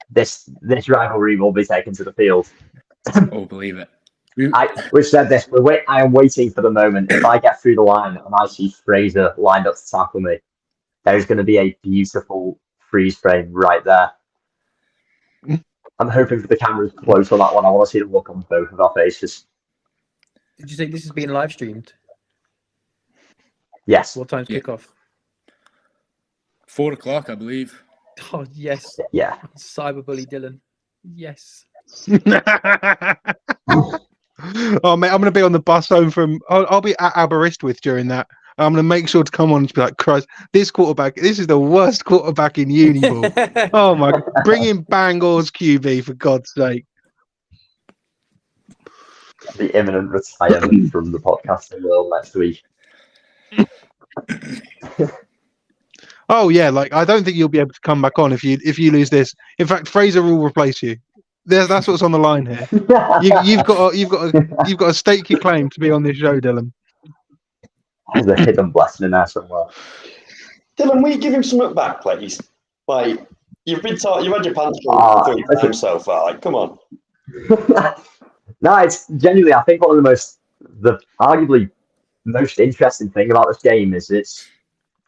this rivalry will be taken to the field. Oh, believe it. We've said this. I am waiting for the moment. If I get through the line and I see Fraser lined up to tackle me, there's going to be a beautiful freeze frame right there. I'm hoping for the cameras close on that one. I want to see the look on both of our faces. Did you say this is being live streamed? Yes. What time's kickoff? 4 o'clock, I believe. Oh, yes. Yeah. Cyberbully Dylan. Yes. Oh, mate, I'm going to be on the bus home from... I'll be at Aberystwyth during that. I'm going to make sure to come on and be like, Christ, this is the worst quarterback in Uniball. Oh, my... Bring in Bangor's QB, for God's sake. The imminent retirement from the podcasting world next week. Oh, yeah, I don't think you'll be able to come back on if you lose this. In fact, Fraser will replace you. That's what's on the line here. You've got to stake your claim to be on this show, Dylan. There's a hidden blessing in there somewhere. Dylan, will you give him something back, please? You've been taught, you've had your pants pulled 3 times so far. Come on. No, it's genuinely. I think one of the arguably most interesting thing about this game is it's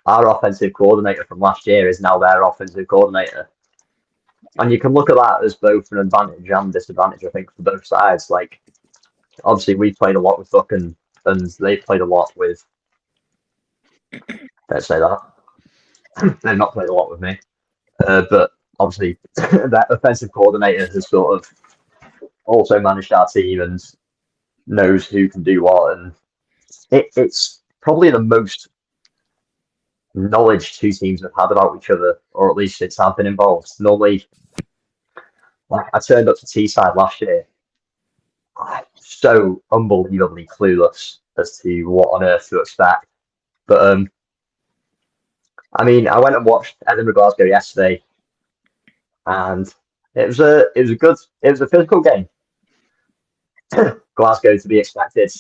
our offensive coordinator from last year is now their offensive coordinator. And you can look at that as both an advantage and disadvantage, I think, for both sides. Obviously, we played a lot with Buck and they played a lot with... Let's say that. They've not played a lot with me. But obviously, that offensive coordinator has sort of also managed our team and knows who can do what. And it's probably the most knowledge two teams have had about each other, or at least since I've been involved. Normally, I turned up to Teesside last year, so unbelievably clueless as to what on earth to expect. But I mean, I went and watched Edinburgh Glasgow yesterday, and it was a physical game. Glasgow to be expected.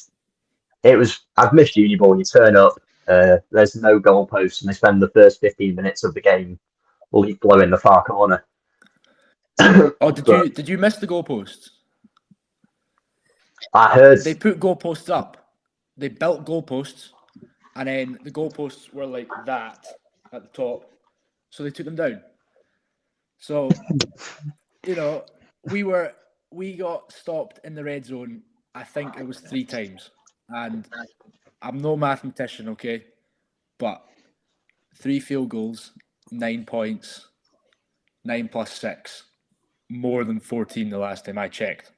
I've missed Uniball. You turn up, there's no goalposts, and they spend the first 15 minutes of the game leaf blowing the far corner. Oh, did you miss the goalposts? I heard they put goalposts up. They built goalposts, and then the goalposts were like that at the top, so they took them down. So, we got stopped in the red zone. I think it was 3 times, and I'm no mathematician, okay, but 3 field goals, 9 points, 9 plus 6, more than 14 the last time I checked.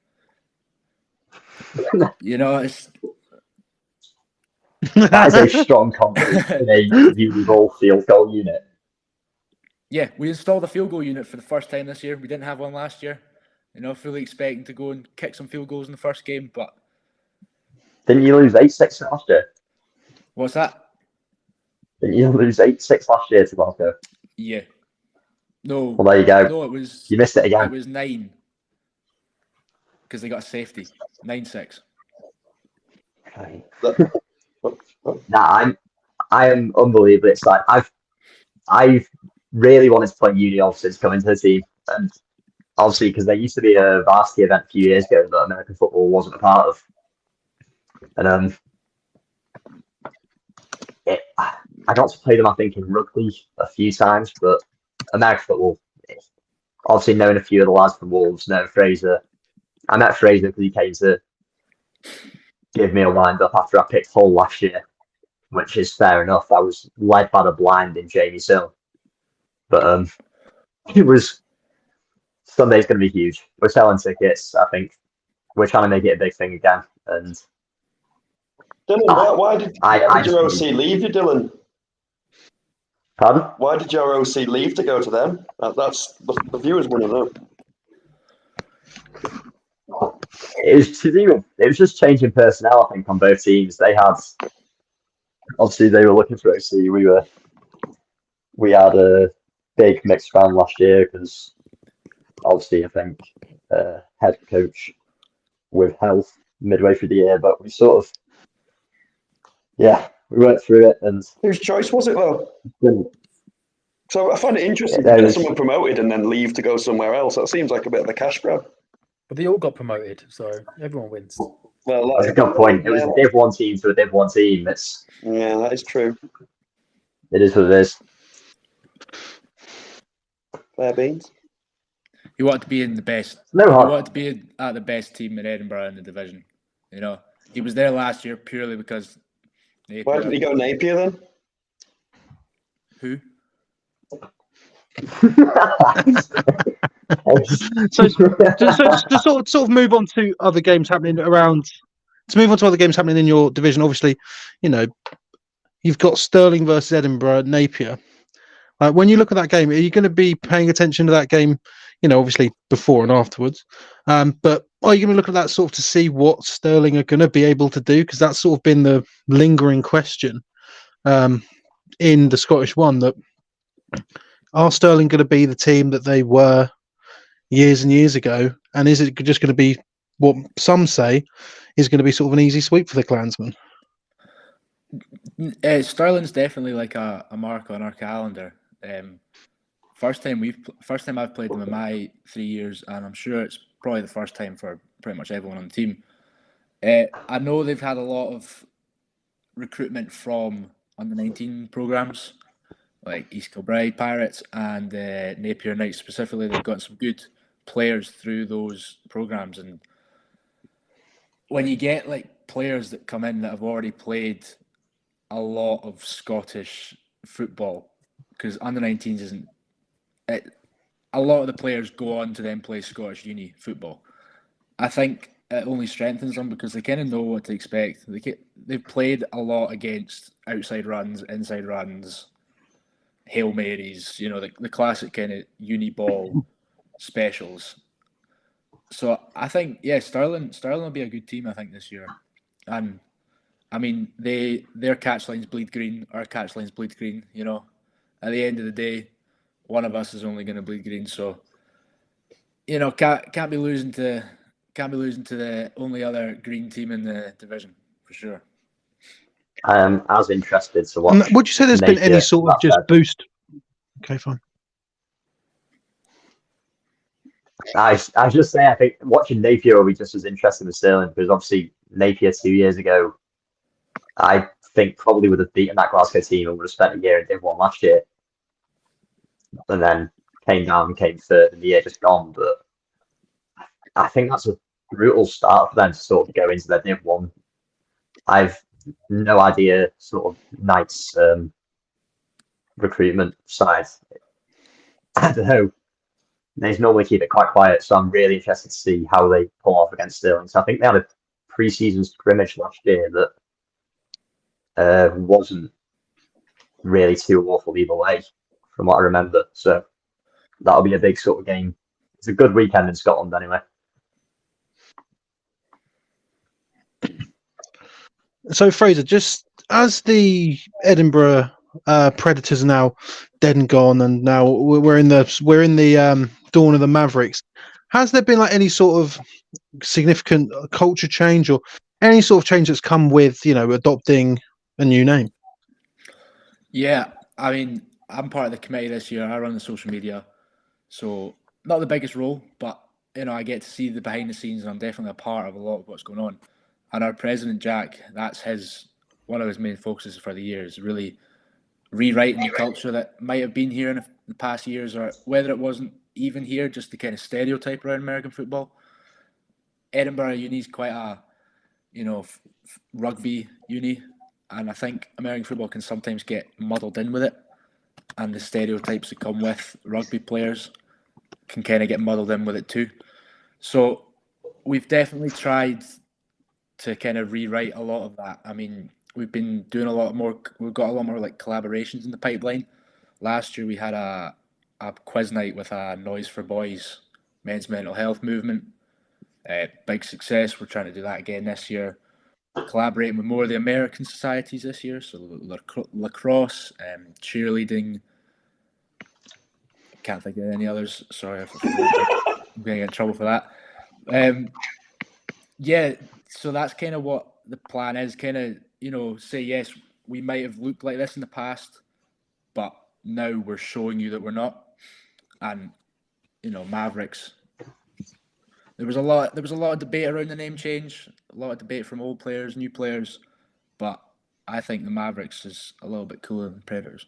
It's... That is a strong confidence in a Uniball field goal unit. Yeah, we installed a field goal unit for the first time this year. We didn't have one last year. Fully expecting to go and kick some field goals in the first game, but... Didn't you lose 8-6 last year? What's that? Didn't you lose 8-6 last year to Glasgow? Yeah. No. Well, there you go. No, it was... You missed it again. It was 9. Because they got a safety. 9-6. Nah, I am unbelievably excited. I've really wanted to play Uniball since coming to the team, and obviously because there used to be a varsity event a few years ago that American football wasn't a part of, and I got to play them, I think, in rugby a few times, but American football, obviously knowing a few of the lads from Wolves, knowing Fraser. I met Fraser because he came to give me a wind up after I picked Hull last year, which is fair enough. I was led by the blind in Jamie Hill. But it was Sunday's going to be huge. We're selling tickets. I think we're trying to make it a big thing again. And Dylan, why did your just OC leave you, Dylan? Pardon? Why did your OC leave to go to them? That's the viewers want to know. It was just changing personnel, I think, on both teams. They were looking for OC. We had a big mixed round last year because obviously I think head coach with health midway through the year, but we sort of we went through it. And whose choice was it though? So I find it interesting to get someone promoted and then leave to go somewhere else. That seems like a bit of a cash grab. But they all got promoted, so everyone wins. Well, that's a good point. It was a Div 1 team to a Div 1 team. Yeah, that is true. It is what it is. Fair beans. You want to be in the best. No harm. You want to be at the best team in Edinburgh in the division. You know, he was there last year purely because. Napier. Why didn't he go Napier then? Who? so to sort of move on to other games happening around. To move on to other games happening in your division, obviously, you know, you've got Stirling versus Edinburgh, Napier. When you look at that game, are you going to be paying attention to that game? You know, obviously before and afterwards. But are you going to look at that sort of to see what Stirling are going to be able to do? Because that's sort of been the lingering question in the Scottish one. That are Stirling going to be the team that they were years and years ago? And is it just going to be what some say is going to be sort of an easy sweep for the Clansmen? Stirling's definitely like a mark on our calendar. First time I've played them in my 3 years, and I'm sure it's probably the first time for pretty much everyone on the team. I know they've had a lot of recruitment from under-19 programs, like East Kilbride Pirates and Napier Knights specifically. They've got some good players through those programs, and when you get like players that come in that have already played a lot of Scottish football, because under-19s isn't it, a lot of the players go on to then play Scottish uni football. I think it only strengthens them because they kind of know what to expect. They've played a lot against outside runs, inside runs, Hail Marys, you know, the classic kind of Uniball specials. So I think, Stirling will be a good team, I think, this year. And I mean, their catch lines bleed green, our catch lines bleed green, you know. At the end of the day, one of us is only going to bleed green. So, you know, can't be losing to the only other green team in the division, for sure. I am as interested to watch. Would you say there's been any sort of just boost? Okay, fine. I just say I think watching Napier will be just as interesting as Stirling, because obviously Napier 2 years ago, I think probably would have beaten that Glasgow team and would have spent a year in Div 1 last year, and then came third in the year just gone. But I think that's a brutal start for them to sort of go into their Div 1. I've no idea sort of Knights recruitment side. I don't know. They normally keep it quite quiet, so I'm really interested to see how they pull off against Stirling. So I think they had a pre-season scrimmage last year that wasn't really too awful either way, from what I remember. So that'll be a big sort of game. It's a good weekend in Scotland anyway. So Fraser, just as the Edinburgh Predators are now dead and gone, and now we're in the dawn of the Mavericks, has there been like any sort of significant culture change or any sort of change that's come with, you know, adopting a new name? Yeah, I mean, I'm part of the committee this year. I run the social media, so not the biggest role, but you know, I get to see the behind the scenes, and I'm definitely a part of a lot of what's going on. And our president Jack, that's one of his main focuses for the year, is really rewriting the culture that might have been here in the past years, or whether it wasn't even here, just the kind of stereotype around American football. Edinburgh Uni is quite a, you know, rugby uni, and I think American football can sometimes get muddled in with it, and the stereotypes that come with rugby players. can kind of get muddled in with it too. So we've definitely tried to kind of rewrite a lot of that. I mean, we've been doing a lot more. We've got a lot more like collaborations in the pipeline. Last year we had a quiz night with a Noise for Boys men's mental health movement. Big success. We're trying to do that again this year. Collaborating with more of the American societies this year, so lacrosse, cheerleading. Can't think of any others. Sorry, I'm going to get in trouble for that. Yeah, so that's kind of what the plan is. Kind of, say yes, we might have looked like this in the past, but now we're showing you that we're not. And Mavericks. There was a lot of debate around the name change. A lot of debate from old players, new players, but I think the Mavericks is a little bit cooler than Predators.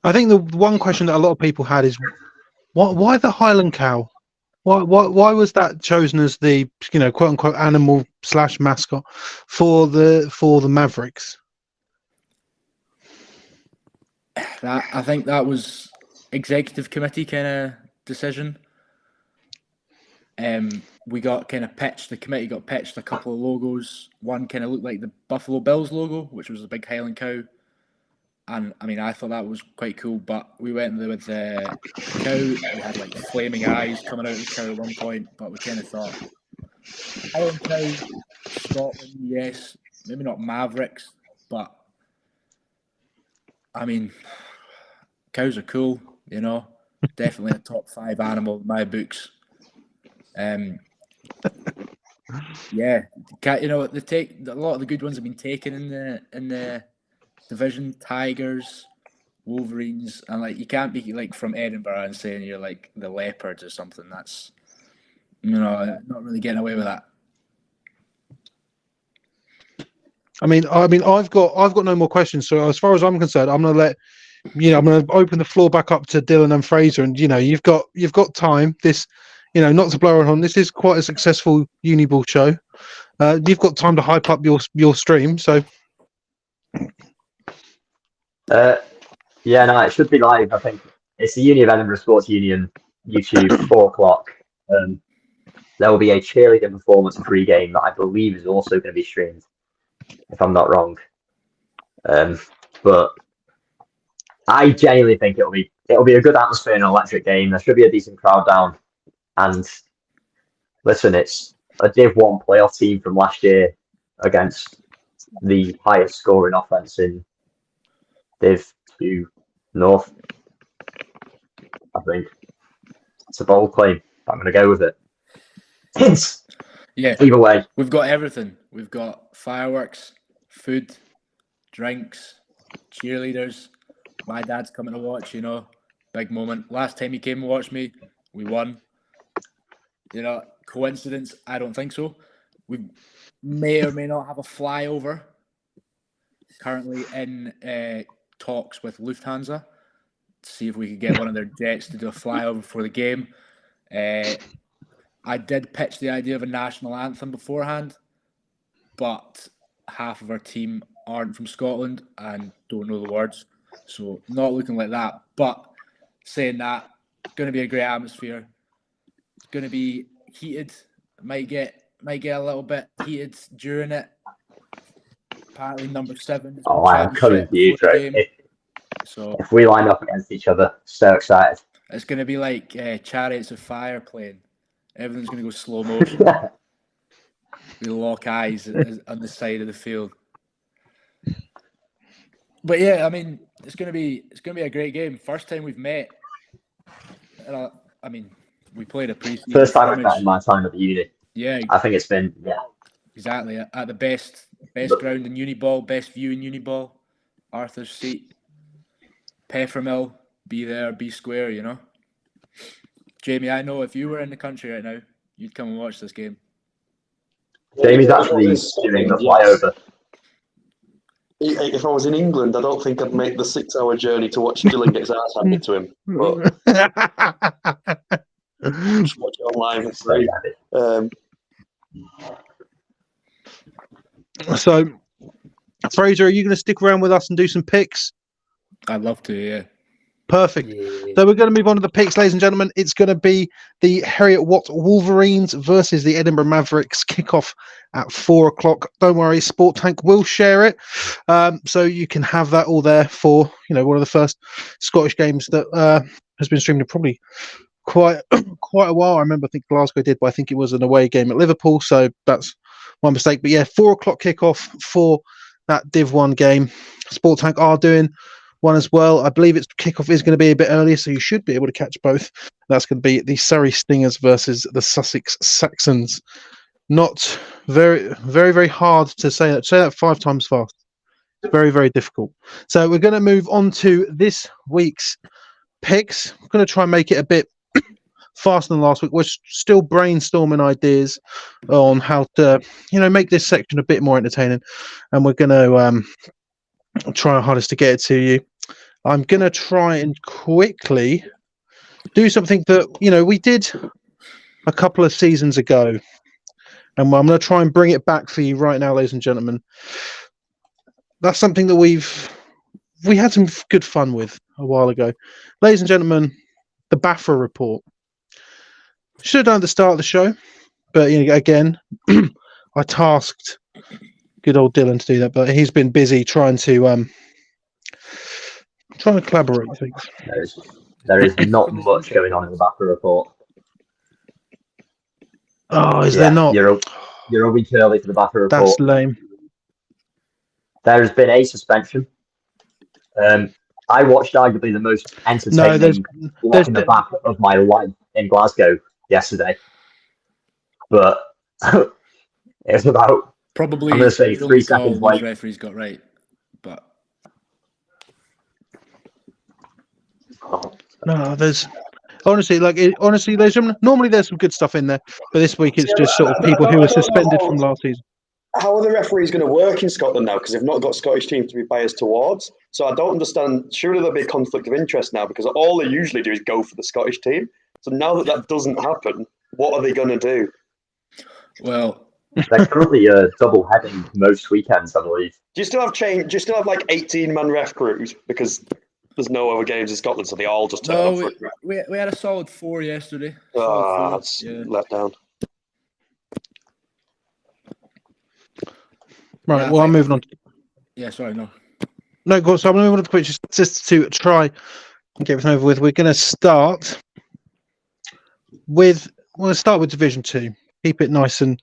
I think the one question that a lot of people had is, why the Highland cow? Why was that chosen as the quote unquote animal / mascot for the Mavericks? I think that was executive committee kind of decision. We got kind of pitched. The committee got pitched a couple of logos. One kind of looked like the Buffalo Bills logo, which was a big Highland cow. And I mean, I thought that was quite cool. But we went with the cow. We had like flaming eyes coming out of the cow at one point. But we kind of thought Highland cow, Scotland, yes, maybe not Mavericks, but I mean, cows are cool. Definitely a top 5 animal in my books. Yeah, they take a lot of the good ones have been taken in the division. Tigers, Wolverines, and like you can't be like from Edinburgh and saying you're like the Leopards or something. That's not really getting away with that. I mean, I've got no more questions. So as far as I'm concerned, I'm gonna let I'm gonna open the floor back up to Dylan and Fraser, and you've got time. This. Not to blow it on. This is quite a successful Uniball show. You've got time to hype up your stream. So, it should be live. I think it's the Uni of Edinburgh Sports Union YouTube 4:00. There will be a cheerleading performance pre-game that I believe is also going to be streamed, if I'm not wrong. But I genuinely think it'll be a good atmosphere and an electric game. There should be a decent crowd down. And listen, it's a Div 1 playoff team from last year against the highest scoring offense in Div 2 North. I think it's a bold claim. I'm going to go with it. Yeah. Either way, we've got everything. We've got fireworks, food, drinks, cheerleaders. My dad's coming to watch. Big moment. Last time he came and watched me, we won. Coincidence? I don't think so. We may or may not have a flyover. Currently in talks with Lufthansa to see if we could get one of their jets to do a flyover for the game. I did pitch the idea of a national anthem beforehand, but half of our team aren't from Scotland and don't know the words, so not looking like that. But saying that, going to be a great atmosphere. Going to be heated. Might get a little bit heated during it. Apparently, number 7. I'm coming to you, Drake. If we line up against each other, so excited. It's going to be like Chariots of Fire playing. Everything's going to go slow motion. We lock eyes on the side of the field. But yeah, I mean, it's going to be a great game. First time we've met. We played a pre-season. First time I've met in my time at the uni. Yeah, I think it's been exactly at the best ground in Uniball, best view in Uniball, Arthur's Seat, Peffermill, be there, be square. Jamie, I know if you were in the country right now, you'd come and watch this game. Jamie's actually doing the flyover. If I was in England, I don't think I'd make the 6-hour journey to watch Dylan get his ass handed to him. But just watch it online for free. So, Fraser, are you going to stick around with us and do some picks? I'd love to, yeah. Perfect. Yeah. So we're going to move on to the picks, ladies and gentlemen. It's going to be the Heriot-Watt Wolverines versus the Edinburgh Mavericks. Kickoff at 4:00. Don't worry, Sport Tank will share it, so you can have that all there for one of the first Scottish games that has been streamed in probably quite a while. I remember, I think Glasgow did, but I think it was an away game at Liverpool, so that's my mistake. But yeah, 4:00 kickoff for that Div 1 game. Sport Tank are doing one as well. I believe its kickoff is going to be a bit earlier, so you should be able to catch both. That's going to be the Surrey Stingers versus the Sussex Saxons. Not very, very, very hard to say that. Say that 5 times fast. It's very, very difficult. So we're going to move on to this week's picks. I'm going to try and make it a bit faster than last week. We're still brainstorming ideas on how to, make this section a bit more entertaining, and we're going to try our hardest to get it to you. I'm going to try and quickly do something that, we did a couple of seasons ago, and I'm going to try and bring it back for you right now, ladies and gentlemen. That's something that we had some good fun with a while ago. Ladies and gentlemen, the BAFRA report. Should have done at the start of the show, but again, I tasked good old Dylan to do that, but he's been busy trying to collaborate. I think There is not much going on in the BAFRA report. Oh, is there not? You're a week early for the BAFRA report. That's lame. There has been a suspension. I watched arguably the most entertaining walk in the back of my life in Glasgow yesterday, but it was about probably I'm going to say 3 seconds late. late. Referees got right, but No, there's honestly, ladies and gentlemen, normally there's some good stuff in there, but this week it's just sort of people who were suspended from last season. How are the referees going to work in Scotland now? Because they've not got Scottish teams to be biased towards. So I don't understand. Surely there'll be a conflict of interest now, because all they usually do is go for the Scottish team. So now that doesn't happen, what are they going to do? Well, they're currently double heading most weekends, I believe. Do you still have like 18-man ref crews? Because there's no other games in Scotland, so they all just turn up for it. We had a solid 4 yesterday. That's let down. Right, well, I'm moving on. Yeah, sorry, no. No, go on. So I'm moving on to Twitch just to try and get everything over with. We're going to start with Division 2. Keep it nice and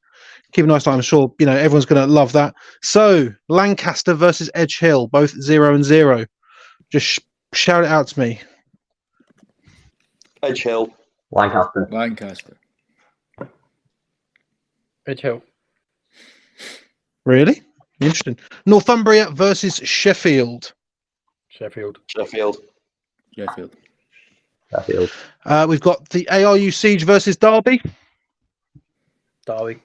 I'm sure everyone's going to love that. So Lancaster versus Edge Hill, both 0-0. Just shout it out to me. Edge Hill. Lancaster. Edge Hill. Really? Interesting. Northumbria versus Sheffield. Sheffield. We've got the ARU Siege versus Derby. Derby.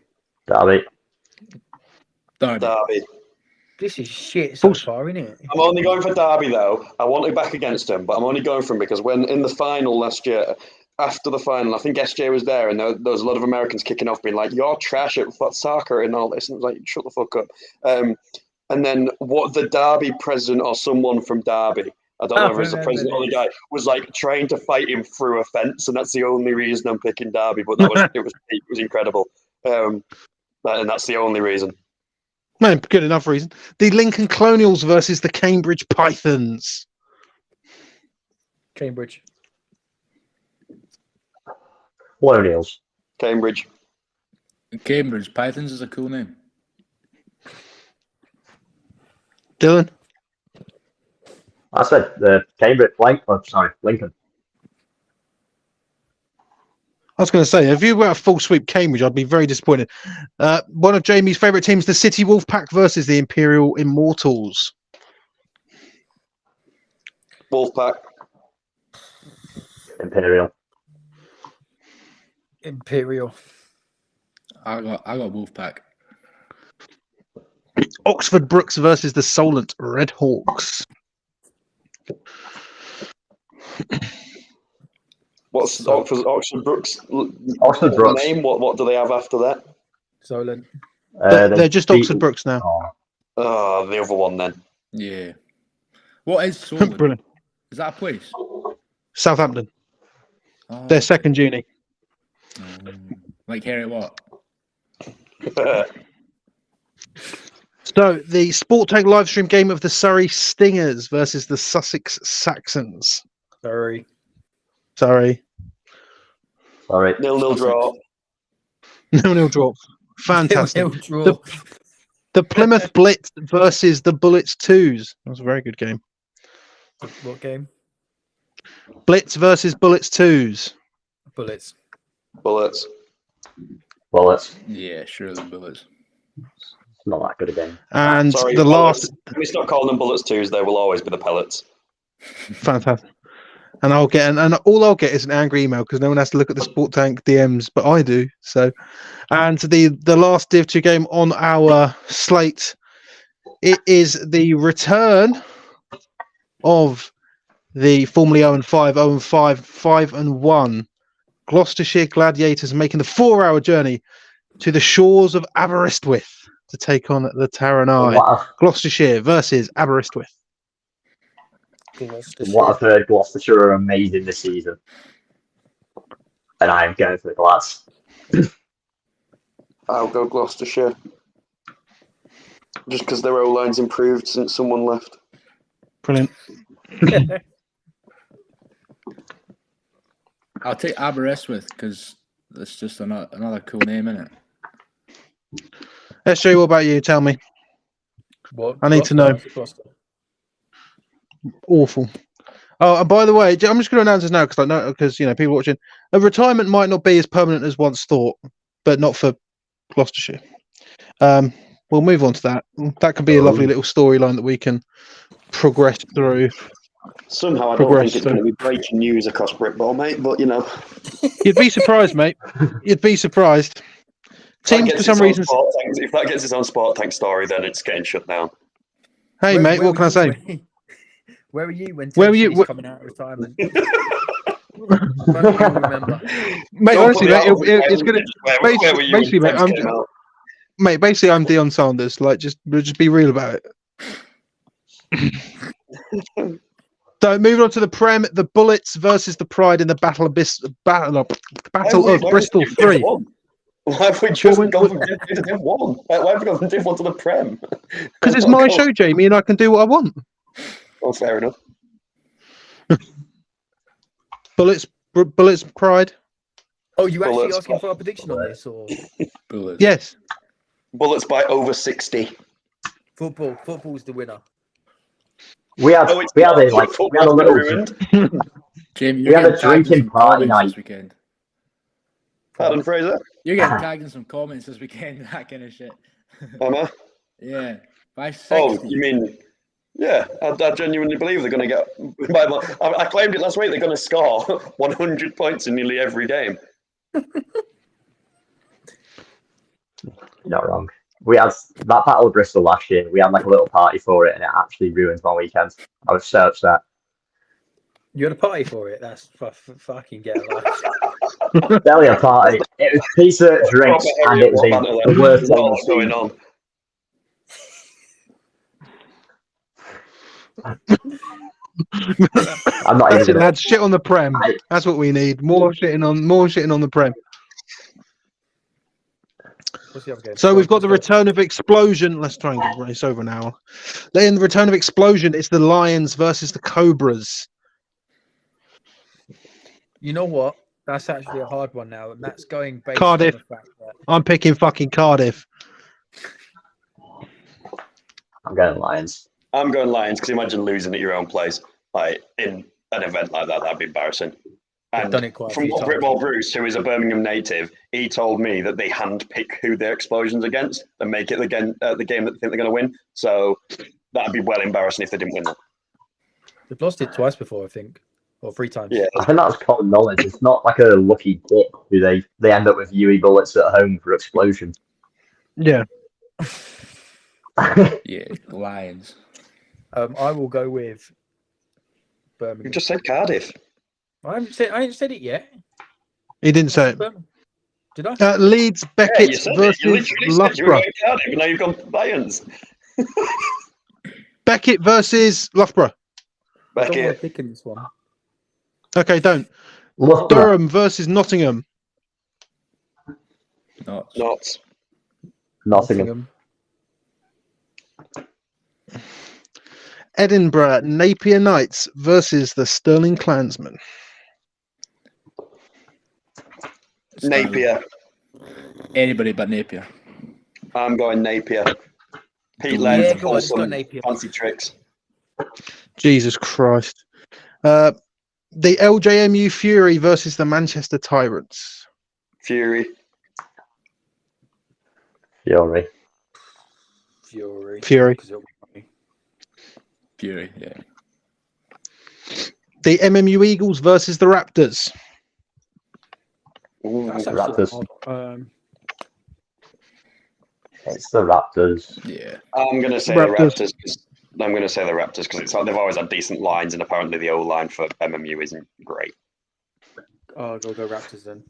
This is shit so far, isn't it? I'm only going for Derby, though. I want it back against them, but I'm only going for him because when in the final last year, after the final, I think SJ was there, and there was a lot of Americans kicking off, being like, "You're trash at soccer and all this," and I was like, "Shut the fuck up." And then what the Derby president or someone from Derby, I don't know if it was the president or the guy, was like trying to fight him through a fence, and that's the only reason I'm picking Derby. But it was incredible, and that's the only reason. No, good enough reason. The Lincoln Colonials versus the Cambridge Pythons. Cambridge. Colonials. Cambridge. Pythons is a cool name. Dylan? I said the Cambridge. Lincoln. I was going to say, if you were a full sweep Cambridge, I'd be very disappointed. One of Jamie's favourite teams, the City Wolfpack versus the Imperial Immortals. Wolfpack. Imperial. I got Wolfpack. Oxford Brooks versus the Solent Red Hawks. What's Oxford Brooks? Oxford Brooks name? What do they have after that? Solent. They're just Oxford Brooks now. Oh, the other one then. Yeah. What is Solent? Brilliant. Is that a place? Southampton. Oh, Their second uni. like Heriot-Watt. So the Sport Tank live stream game of the Surrey Stingers versus the Sussex Saxons. Sorry. Sorry. 0-0 draw. 0-0 draw. Fantastic. 0-0 draw. The Plymouth Blitz versus the Bullets 2s. That was a very good game. What game? Blitz versus Bullets 2s. Bullets. Bullets. Yeah, sure, the Bullets. It's not that good a game. And Sorry, the bullets. last. We stop calling them Bullets 2s. They will always be the Pellets. Fantastic. And I'll get and all I'll get is an angry email because no one has to look at the Sport Tank DMs, but I do. So, and the last Div 2 game on our slate, it is the return of the formerly 0-5, 0-5, 5-1 Gloucestershire Gladiators, making the 4-hour journey to the shores of Aberystwyth to take on the Taranai. Gloucestershire versus Aberystwyth. From what I've heard, Gloucestershire are amazing this season. And I am going for the Glads. I'll go Gloucestershire. Just because their O-line's improved since someone left. Brilliant. I'll take Aberystwyth because it's just another cool name, isn't it? SJ, what about you? Tell me. What? I need to know. Awful. Oh, and by the way, I'm just going to announce this now because I know people watching. A retirement might not be as permanent as once thought, but not for Gloucestershire. We'll move on to that. That could be a lovely little storyline that we can progress through. Somehow, I don't think it's going to be breaking news across Britball, mate. But You'd be surprised, mate. You'd be surprised. Teams for some reason. If that gets its own Sport Tank story, then it's getting shut down. Hey, mate, what can I say? Where were you when Where were you coming out of retirement? Remember. Mate, honestly, mate, it's gonna basically I'm Deion Sanders. Like, just be real about it. So moving on to the Prem, the Bullets versus the Pride in the Battle of Bristol 3. Why have we just gone from Div 1? Why have we gone from Div 1 to the Prem? Because it's my show, Jamie, and I can do what I want. Oh, fair enough. Bullets, Pride. Oh, you actually Bullets. asking for a prediction on this, or Bullets. Yes. Bullets by over 60. Football's the winner. We had a little. Jamie, We had a drinking party night this weekend. Pardon, Fraser? You're getting tagged in some comments this weekend, that kind of shit. Am I? Yeah. By 60. Oh, you mean... Yeah, I genuinely believe they're going to get... I claimed it last week, they're going to score 100 points in nearly every game. You're not wrong. We had that Battle of Bristol last year. We had like a little party for it, and it actually ruined my weekend. I was so upset. You had a party for it? That's fucking get a life. Barely a party. It was pizza, drinks, and it was the worst thing I've going seen. on. I'm not That's even. it, lads. Shit on the Prem. That's what we need. More shitting on the Prem. What's the other game? So we've got the return of Explosion. Let's try and get race over an hour. Then the return of Explosion. It's the Lions versus the Cobras. You know what? That's actually a hard one now, and that's going based Cardiff. on the fact that I'm picking fucking Cardiff. I'm going Lions. I'm going Lions because imagine losing at your own place, like in an event like that. That'd be embarrassing. And done it quite a from few what times. Britball Bruce, who is a Birmingham native, he told me that they handpick who their Explosion's against and make it the game that they think they're going to win. So that'd be well embarrassing if they didn't win that. they've lost it twice before, I think, or 3 times. Yeah. I think that's common knowledge. It's not like a lucky dip who they end up with UE Bullets at home for Explosion. Yeah. Yeah, Lions. I will go with You Birmingham. just said Cardiff. I haven't said it yet. He didn't say it. Did I? Leeds Beckett You said versus it. You literally said you were Loughborough. going Cardiff, and now you've gone Lions. Beckett versus Loughborough. I don't want Beckett. to pick in this one. Okay, don't. Loughborough. Durham versus Nottingham. Not. Nottingham. Edinburgh Napier Knights versus the Stirling Klansmen. Napier. Anybody but Napier. I'm going Napier. Pete Yeah, Lenz go on, pulls it's got some Napier. fancy tricks. Jesus Christ. The LJMU Fury versus the Manchester Tyrants. Fury. Fury. Fury. Fury. Fury, yeah. The MMU Eagles versus the Raptors. Ooh, That's Raptors. actually It's the Raptors. Yeah. I'm going to say Raptors. the Raptors. I'm going to say the Raptors because it's like they've always had decent lines, and apparently the O line for MMU isn't great. I'll go Raptors then.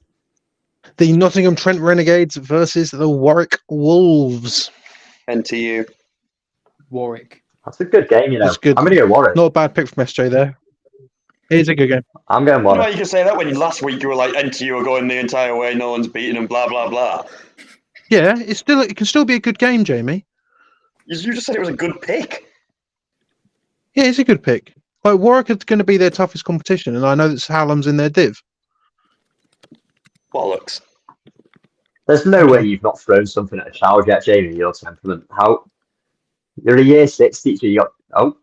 The Nottingham Trent Renegades versus the Warwick Wolves. NTU. Warwick. That's a good game, you know. That's good. I'm going to go Warwick. Not a bad pick from SJ there. It is a good game. I'm going You know how Warwick. you can say that when last week you were like NTU are going the entire way, no one's beating them, blah blah blah. Yeah, it can still be a good game, Jamie. You just said it was a good pick. Yeah, it's a good pick. Like Warwick is going to be their toughest competition, and I know that Hallam's in their div. Bollocks. There's no way you've not thrown something at a child yet, Jamie, your temperament. How? You're a year 6 teacher, you got... Oh.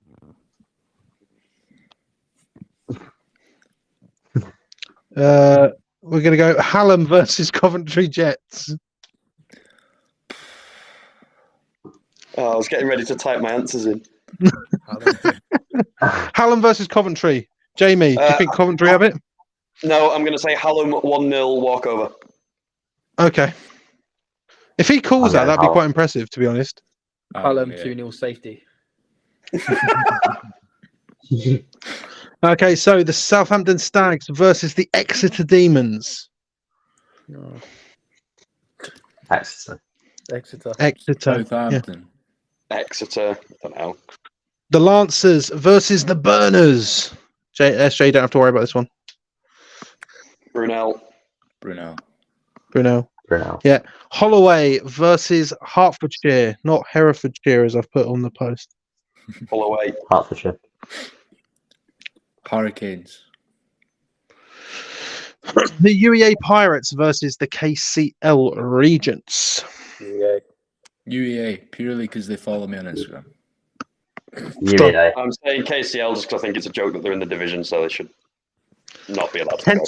We're going to go Hallam versus Coventry Jets. Oh, I was getting ready to type my answers in. Hallam versus Coventry. Jamie, do you think Coventry have it? No, I'm going to say Hallam 1-0 walkover. Okay. If he calls that, Okay, that'd be Hallam. quite impressive, to be honest. Hallam yeah. 2-0 safety. Okay, so the Southampton Stags versus the Exeter Demons. No. Exeter. Exeter. Exeter. Yeah. Southampton. Exeter. Don't know. The Lancers versus the Burners. SJ, you don't have to worry about this one. Brunel. Bruno. Bruno. Brunel. Yeah. Holloway versus Hertfordshire, not Herefordshire as I've put on the post. Holloway. Hertfordshire. Hurricanes. The UEA Pirates versus the KCL Regents. Yeah. UEA, purely because they follow me on Instagram. UEA. I'm saying KCL just because I think it's a joke that they're in the division, so they should not be allowed to go.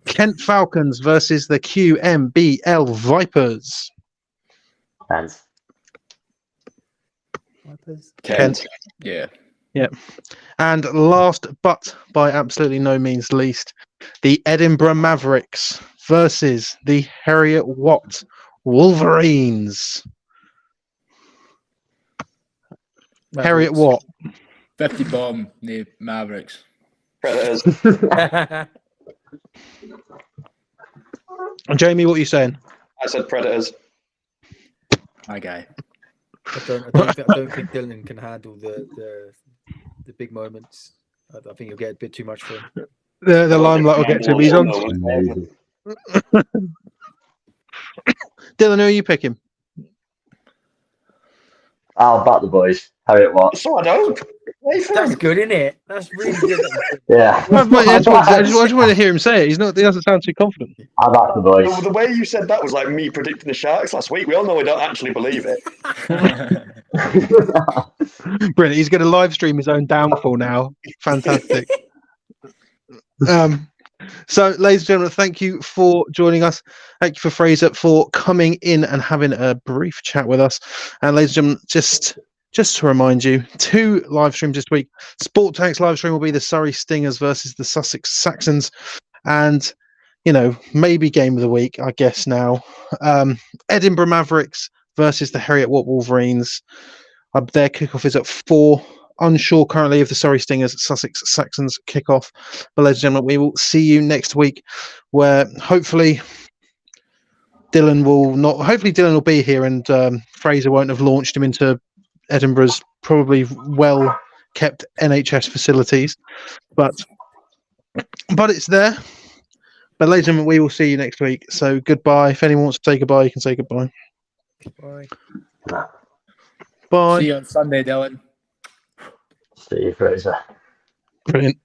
Kent Falcons versus the QMBL Vipers. Depends. Kent. Yeah. And last but by absolutely no means least, the Edinburgh Mavericks versus the Heriot-Watt Wolverines. Heriot-Watt. 50 bomb, the Mavericks. Predators. Jamie, what are you saying? I said Predators. My guy. I don't think Dylan can handle the big moments. I think he'll get a bit too much for him. The limelight will get to him. He's on. Amazing. Dylan, who are you picking? I'll back the boys. Heriot-Watt. So I don't. That's good, isn't it? That's really good. Yeah. I just want to hear him say it. He doesn't sound too confident. I'll back the boys. The way you said that was like me predicting the Sharks last week. We all know we don't actually believe it. Brilliant. He's going to live stream his own downfall now. Fantastic. So, ladies and gentlemen, thank you for joining us. Thank you for Fraser for coming in and having a brief chat with us. And ladies and gentlemen, just to remind you, 2 live streams this week. Sport Tank's live stream will be the Surrey Stingers versus the Sussex Saxons. And, maybe game of the week, I guess now. Edinburgh Mavericks versus the Heriot-Watt Wolverines. Their kickoff is at 4. Unsure currently of the Surrey Stingers Sussex Saxons kickoff. But ladies and gentlemen, we will see you next week where hopefully Dylan will be here and Fraser won't have launched him into Edinburgh's probably well kept NHS facilities. But But it's there. But ladies and gentlemen, we will see you next week. So goodbye. If anyone wants to say goodbye, you can say goodbye. Bye. Bye. See you on Sunday, Dylan. See you, Fraser. Brilliant.